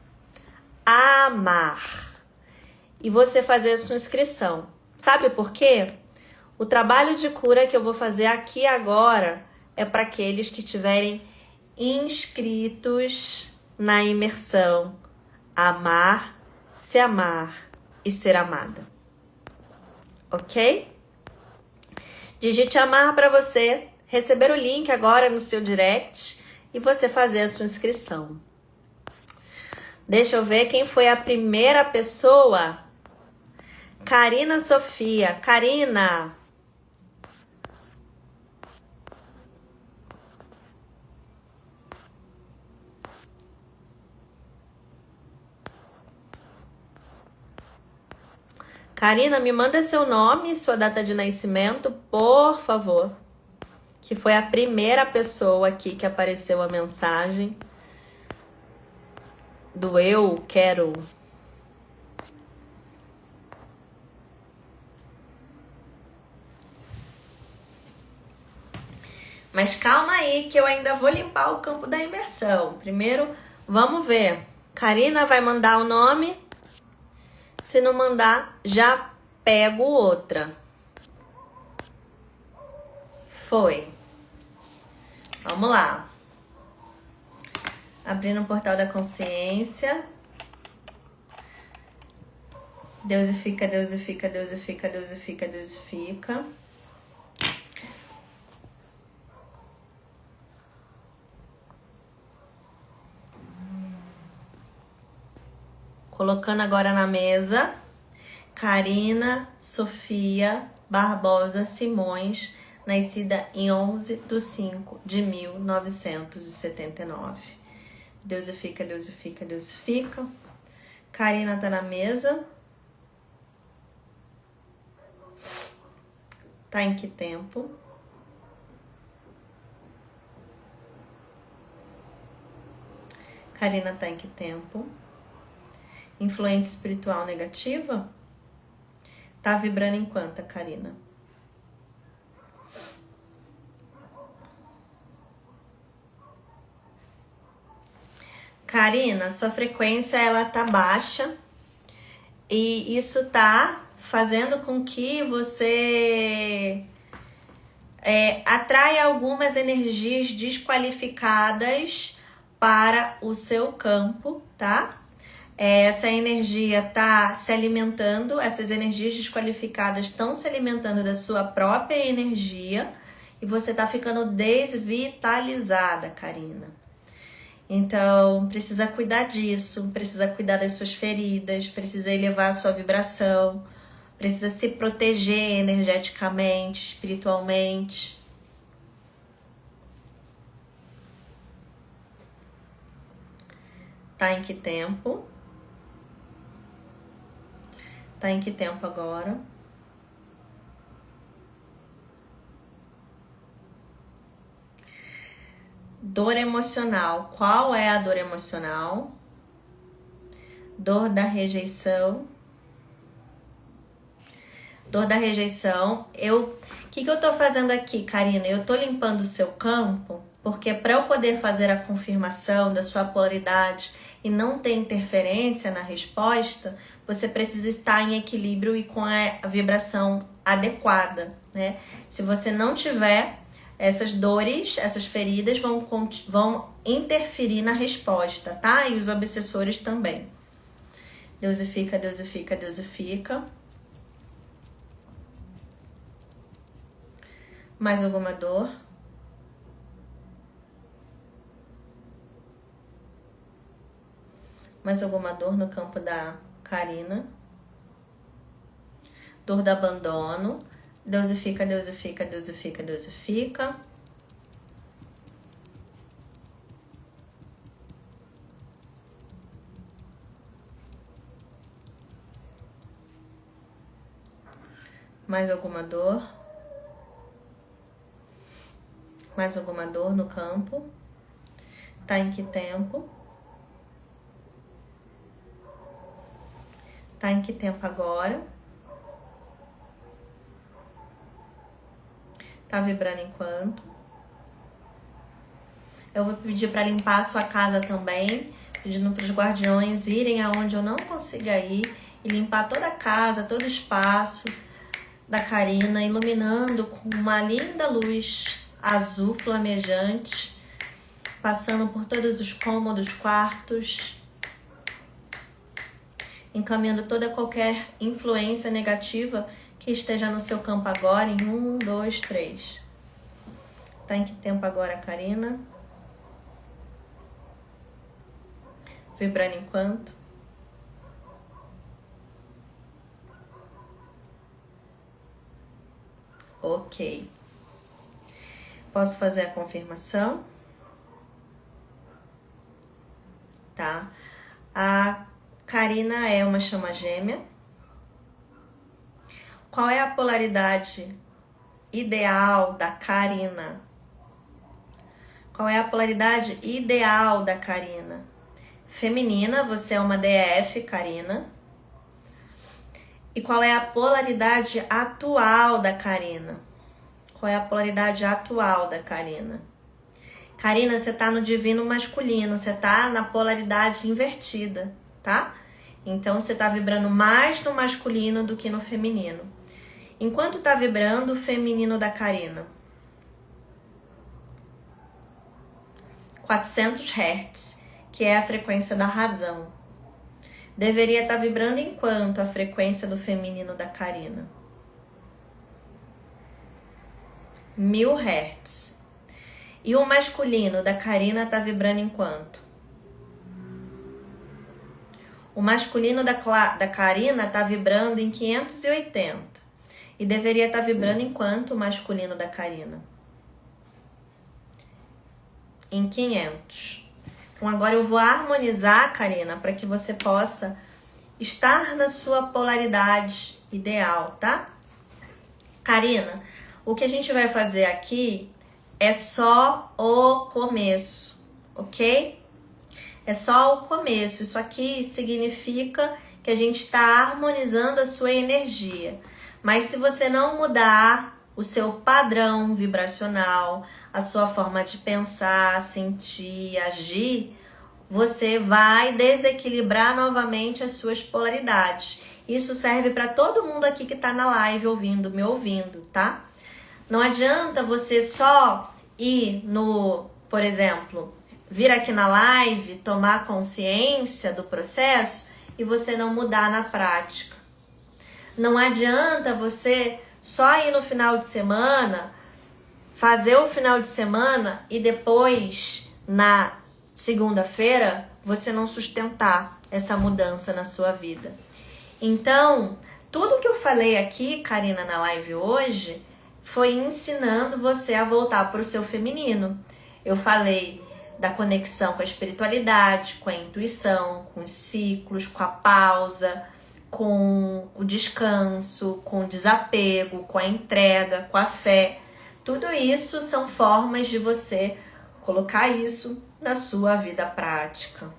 amar e você fazer a sua inscrição. Sabe por quê? O trabalho de cura que eu vou fazer aqui agora é para aqueles que estiverem inscritos na imersão amar, se amar e ser amada. Ok? Digite amar para você receber o link agora no seu direct e você fazer a sua inscrição. Deixa eu ver quem foi a primeira pessoa. Karina Sofia. Karina. Karina, me manda seu nome, sua data de nascimento, por favor. Que foi a primeira pessoa aqui que apareceu a mensagem do eu quero. Mas calma aí que eu ainda vou limpar o campo da imersão. Primeiro, vamos ver. Karina vai mandar o nome. Se não mandar, já pego outra. Foi. Vamos lá. Abrindo o portal da consciência. Deusifica, deusifica, deusifica, deusifica, deusifica. Colocando agora na mesa, Karina Sofia Barbosa Simões, nascida em 11/5/1979. Deusifica, deusifica, deusifica. Karina tá na mesa. Tá em que tempo? Karina tá em que tempo? Influência espiritual negativa? Tá vibrando em quanta, Karina? Karina, sua frequência ela tá baixa e isso tá fazendo com que você atraia algumas energias desqualificadas para o seu campo, tá? Essa energia tá se alimentando, essas energias desqualificadas estão se alimentando da sua própria energia e você tá ficando desvitalizada, Karina. Então, precisa cuidar disso, precisa cuidar das suas feridas, precisa elevar a sua vibração, precisa se proteger energeticamente, espiritualmente. Tá em que tempo? Tá em que tempo agora? Dor emocional. Qual é a dor emocional? Dor da rejeição. Dor da rejeição. O que eu tô fazendo aqui, Karina? Eu tô limpando o seu campo, porque para eu poder fazer a confirmação da sua polaridade e não ter interferência na resposta, você precisa estar em equilíbrio e com a vibração adequada, né? Se você não tiver, essas dores, essas feridas vão interferir na resposta, tá? E os obsessores também. Deusifica, deusifica, deusifica. Mais alguma dor? Mais alguma dor no campo da Karina? Dor do abandono. Deusifica, deusifica, deusifica, deusifica. Mais alguma dor? Mais alguma dor no campo? Tá em que tempo? Tá em que tempo agora? Tá vibrando em quanto? Eu vou pedir para limpar a sua casa também, pedindo para os guardiões irem aonde eu não consiga ir e limpar toda a casa, todo o espaço da Karina, iluminando com uma linda luz azul flamejante, passando por todos os cômodos, quartos, encaminhando toda qualquer influência negativa que esteja no seu campo agora, em 1, 2, 3. Tá em que tempo agora, Karina? Vibrando em quanto? Ok. Posso fazer a confirmação? Tá. A Karina é uma chama gêmea. Qual é a polaridade ideal da Karina? Qual é a polaridade ideal da Karina? Feminina, você é uma DF, Karina. E qual é a polaridade atual da Karina? Qual é a polaridade atual da Karina? Karina, você tá no divino masculino, você tá na polaridade invertida, tá? Então, você tá vibrando mais no masculino do que no feminino. Enquanto tá vibrando o feminino da Karina? 400 Hz, que é a frequência da razão. Deveria estar vibrando em quanto a frequência do feminino da Karina? 1000 Hz. E o masculino da Karina está vibrando em quanto? O masculino da Karina está vibrando em 580. E deveria estar vibrando em quanto o masculino da Karina? Em 500. Então agora eu vou harmonizar, Karina, para que você possa estar na sua polaridade ideal, tá? Karina, o que a gente vai fazer aqui é só o começo, ok? É só o começo. Isso aqui significa que a gente está harmonizando a sua energia. Mas se você não mudar o seu padrão vibracional, a sua forma de pensar, sentir, agir, você vai desequilibrar novamente as suas polaridades. Isso serve para todo mundo aqui que está na live me ouvindo, tá? Não adianta você só ir no, por exemplo, vir aqui na live, tomar consciência do processo e você não mudar na prática. Não adianta você só ir no final de semana, fazer o final de semana e depois, na segunda-feira, você não sustentar essa mudança na sua vida. Então, tudo que eu falei aqui, Karina, na live hoje, foi ensinando você a voltar para o seu feminino. Eu falei da conexão com a espiritualidade, com a intuição, com os ciclos, com a pausa, com o descanso, com o desapego, com a entrega, com a fé. Tudo isso são formas de você colocar isso na sua vida prática,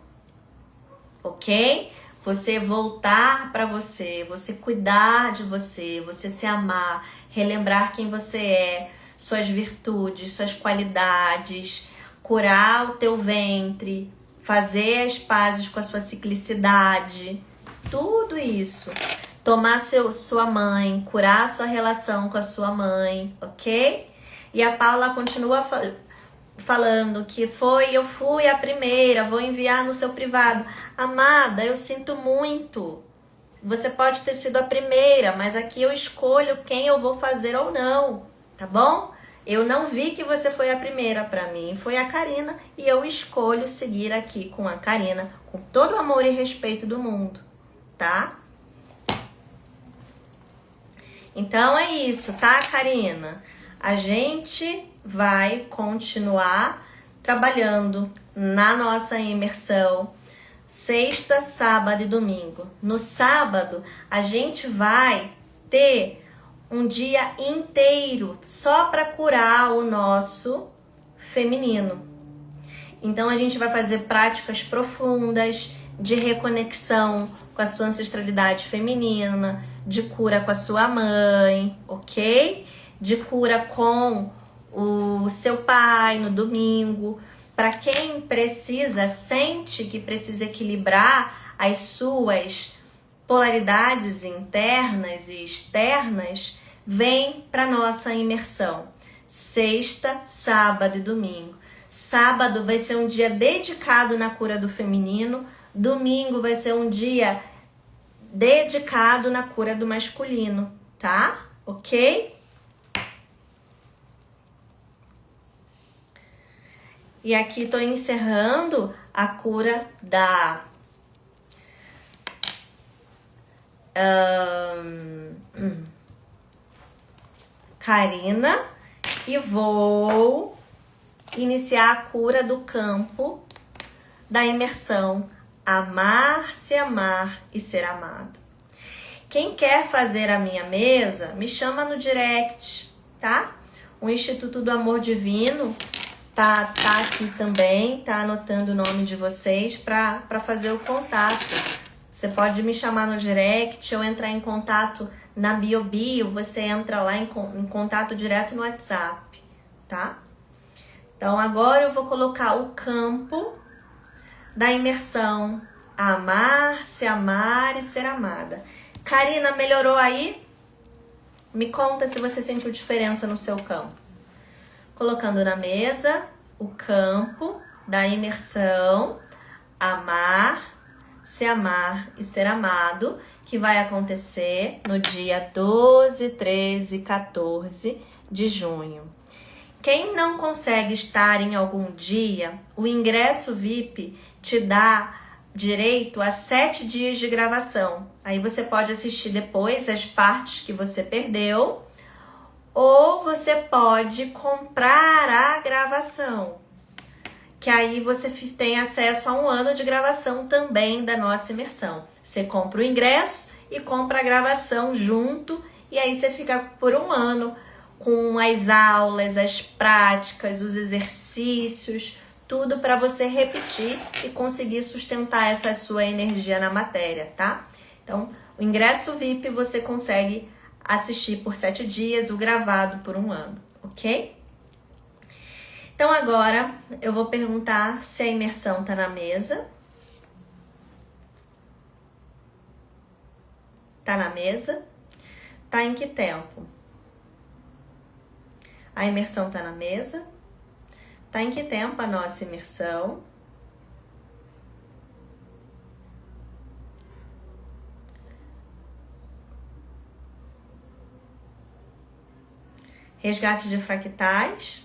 ok? Você voltar para você cuidar de você se amar, relembrar quem você é, suas virtudes, suas qualidades, curar o teu ventre, fazer as pazes com a sua ciclicidade, tudo isso. Tomar sua mãe, curar a sua relação com a sua mãe, ok? E a Paula continua falando que eu fui a primeira, vou enviar no seu privado. Amada, eu sinto muito. Você pode ter sido a primeira, mas aqui eu escolho quem eu vou fazer ou não, tá bom? Eu não vi que você foi a primeira, para mim foi a Karina, e eu escolho seguir aqui com a Karina, com todo o amor e respeito do mundo, tá? Então é isso, tá, Karina? A gente vai continuar trabalhando na nossa imersão sexta, sábado e domingo. No sábado, a gente vai ter um dia inteiro só para curar o nosso feminino. Então, a gente vai fazer práticas profundas de reconexão com a sua ancestralidade feminina, de cura com a sua mãe, ok? De cura com o seu pai no domingo. Para quem precisa, sente que precisa equilibrar as suas polaridades internas e externas, vem para nossa imersão. Sexta, sábado e domingo. Sábado vai ser um dia dedicado na cura do feminino. Domingo vai ser um dia dedicado na cura do masculino, tá? Ok? E aqui estou encerrando a cura da Karina e vou iniciar a cura do campo da imersão Amar, Se Amar e Ser Amado. Quem quer fazer a minha mesa, me chama no direct, tá? O Instituto do Amor Divino tá aqui também, tá anotando o nome de vocês para fazer o contato. Você pode me chamar no direct ou entrar em contato na bio, você entra lá em contato direto no WhatsApp, tá? Então agora eu vou colocar o campo da imersão Amar, Se Amar e Ser Amada. Karina, melhorou aí? Me conta se você sentiu diferença no seu campo. Colocando na mesa o campo da imersão Amar, Se Amar e Ser Amado, que vai acontecer no dia 12, 13 e 14 de junho. Quem não consegue estar em algum dia, o ingresso VIP te dá direito a 7 dias de gravação. Aí você pode assistir depois as partes que você perdeu, ou você pode comprar a gravação, que aí você tem acesso a 1 ano de gravação também da nossa imersão. Você compra o ingresso e compra a gravação junto, e aí você fica por 1 ano com as aulas, as práticas, os exercícios, tudo para você repetir e conseguir sustentar essa sua energia na matéria, tá? Então, o ingresso VIP você consegue assistir por 7 dias, o gravado por 1 ano, ok? Então agora eu vou perguntar se a imersão tá na mesa. Tá na mesa? Tá em que tempo? A imersão tá na mesa? Tá em que tempo a nossa imersão? Resgate de fractais.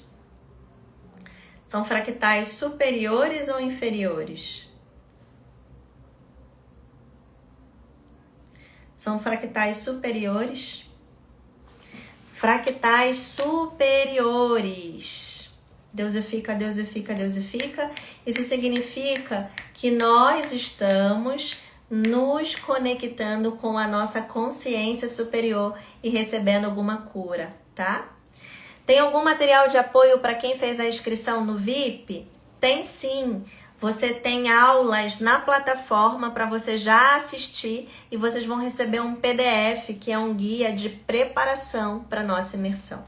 São fractais superiores ou inferiores? São fractais superiores? Fractais superiores. Deusifica, deusifica, deusifica. Isso significa que nós estamos nos conectando com a nossa consciência superior e recebendo alguma cura, tá? Tem algum material de apoio para quem fez a inscrição no VIP? Tem sim. Você tem aulas na plataforma para você já assistir e vocês vão receber um PDF, que é um guia de preparação para nossa imersão.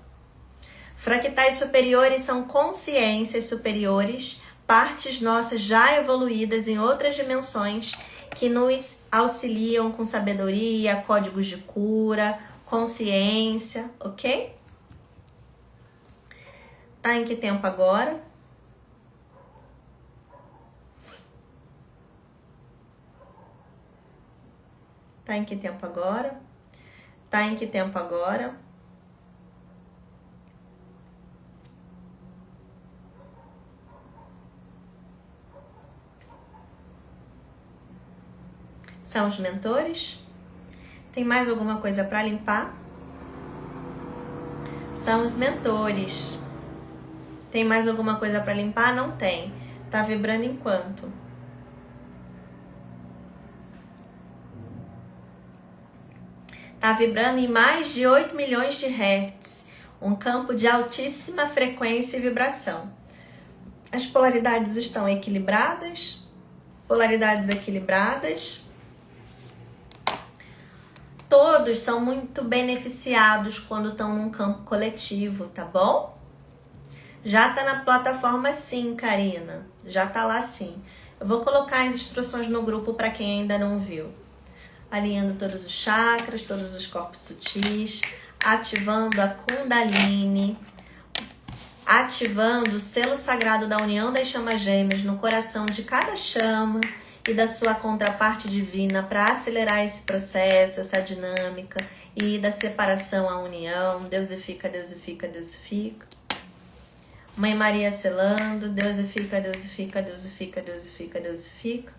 Fractais superiores são consciências superiores, partes nossas já evoluídas em outras dimensões que nos auxiliam com sabedoria, códigos de cura, consciência, ok? Tá em que tempo agora? Tá em que tempo agora? Tá em que tempo agora? São os mentores? Tem mais alguma coisa para limpar? São os mentores. Tem mais alguma coisa para limpar? Não tem. Tá vibrando em quanto? Tá vibrando em mais de 8 milhões de hertz. Um campo de altíssima frequência e vibração. As polaridades estão equilibradas. Polaridades equilibradas. Todos são muito beneficiados quando estão num campo coletivo, tá bom? Já tá na plataforma sim, Karina. Já tá lá sim. Eu vou colocar as instruções no grupo para quem ainda não viu. Alinhando todos os chakras, todos os corpos sutis, ativando a Kundalini, ativando o selo sagrado da união das chamas gêmeas no coração de cada chama e da sua contraparte divina para acelerar esse processo, essa dinâmica e da separação à união. Deusifica, deusifica, deusifica. Mãe Maria selando, deusifica, deusifica, deusifica, deusifica, deusifica.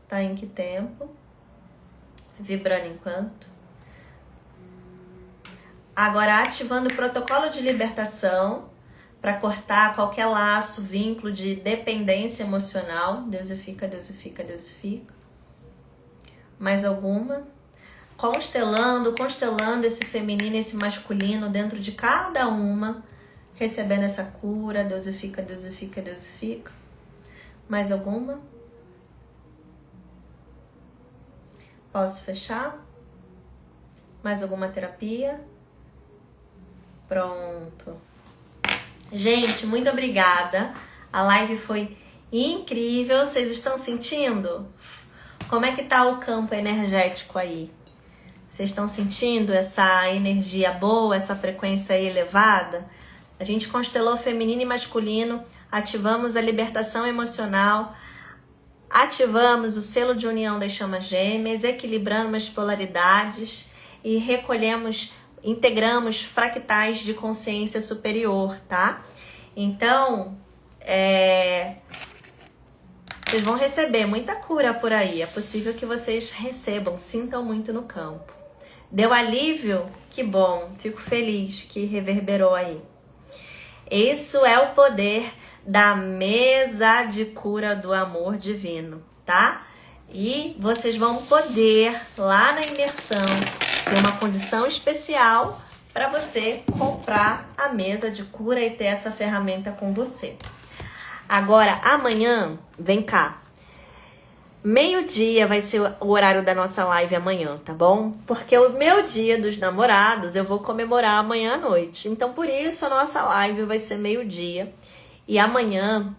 Tá em que tempo? Vibrando enquanto. Agora ativando o protocolo de libertação para cortar qualquer laço, vínculo de dependência emocional. Deusifica, deusifica, deusifica. Mais alguma? Constelando esse feminino, esse masculino dentro de cada uma, recebendo essa cura. Deusifica, deusifica, deusifica. Mais alguma? Posso fechar? Mais alguma terapia? Pronto. Gente, muito obrigada. A live foi incrível. Vocês estão sentindo? Como é que tá o campo energético aí? Vocês estão sentindo essa energia boa, essa frequência elevada? A gente constelou feminino e masculino, ativamos a libertação emocional, ativamos o selo de união das chamas gêmeas, equilibramos as polaridades e recolhemos, integramos fractais de consciência superior, tá? Então, vocês vão receber muita cura por aí. É possível que vocês recebam, sintam muito no campo. Deu alívio? Que bom, fico feliz que reverberou aí. Isso é o poder da mesa de cura do amor divino, tá? E vocês vão poder, lá na imersão, ter uma condição especial para você comprar a mesa de cura e ter essa ferramenta com você. Agora, amanhã, vem cá. Meio-dia vai ser o horário da nossa live amanhã, tá bom? Porque o meu dia dos namorados eu vou comemorar amanhã à noite. Então, por isso, a nossa live vai ser meio-dia. E amanhã,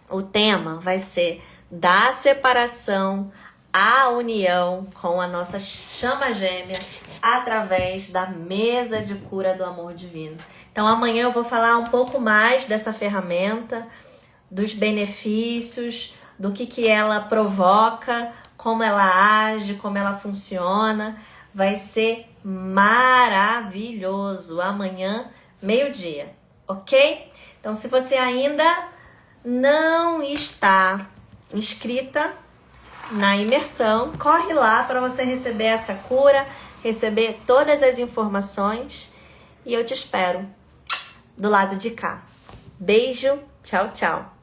o tema vai ser da separação à união com a nossa chama gêmea através da mesa de cura do amor divino. Então, amanhã eu vou falar um pouco mais dessa ferramenta, dos benefícios, do que ela provoca, como ela age, como ela funciona. Vai ser maravilhoso. Amanhã, meio-dia, ok? Então, se você ainda não está inscrita na imersão, corre lá para você receber essa cura, receber todas as informações. E eu te espero do lado de cá. Beijo, tchau, tchau.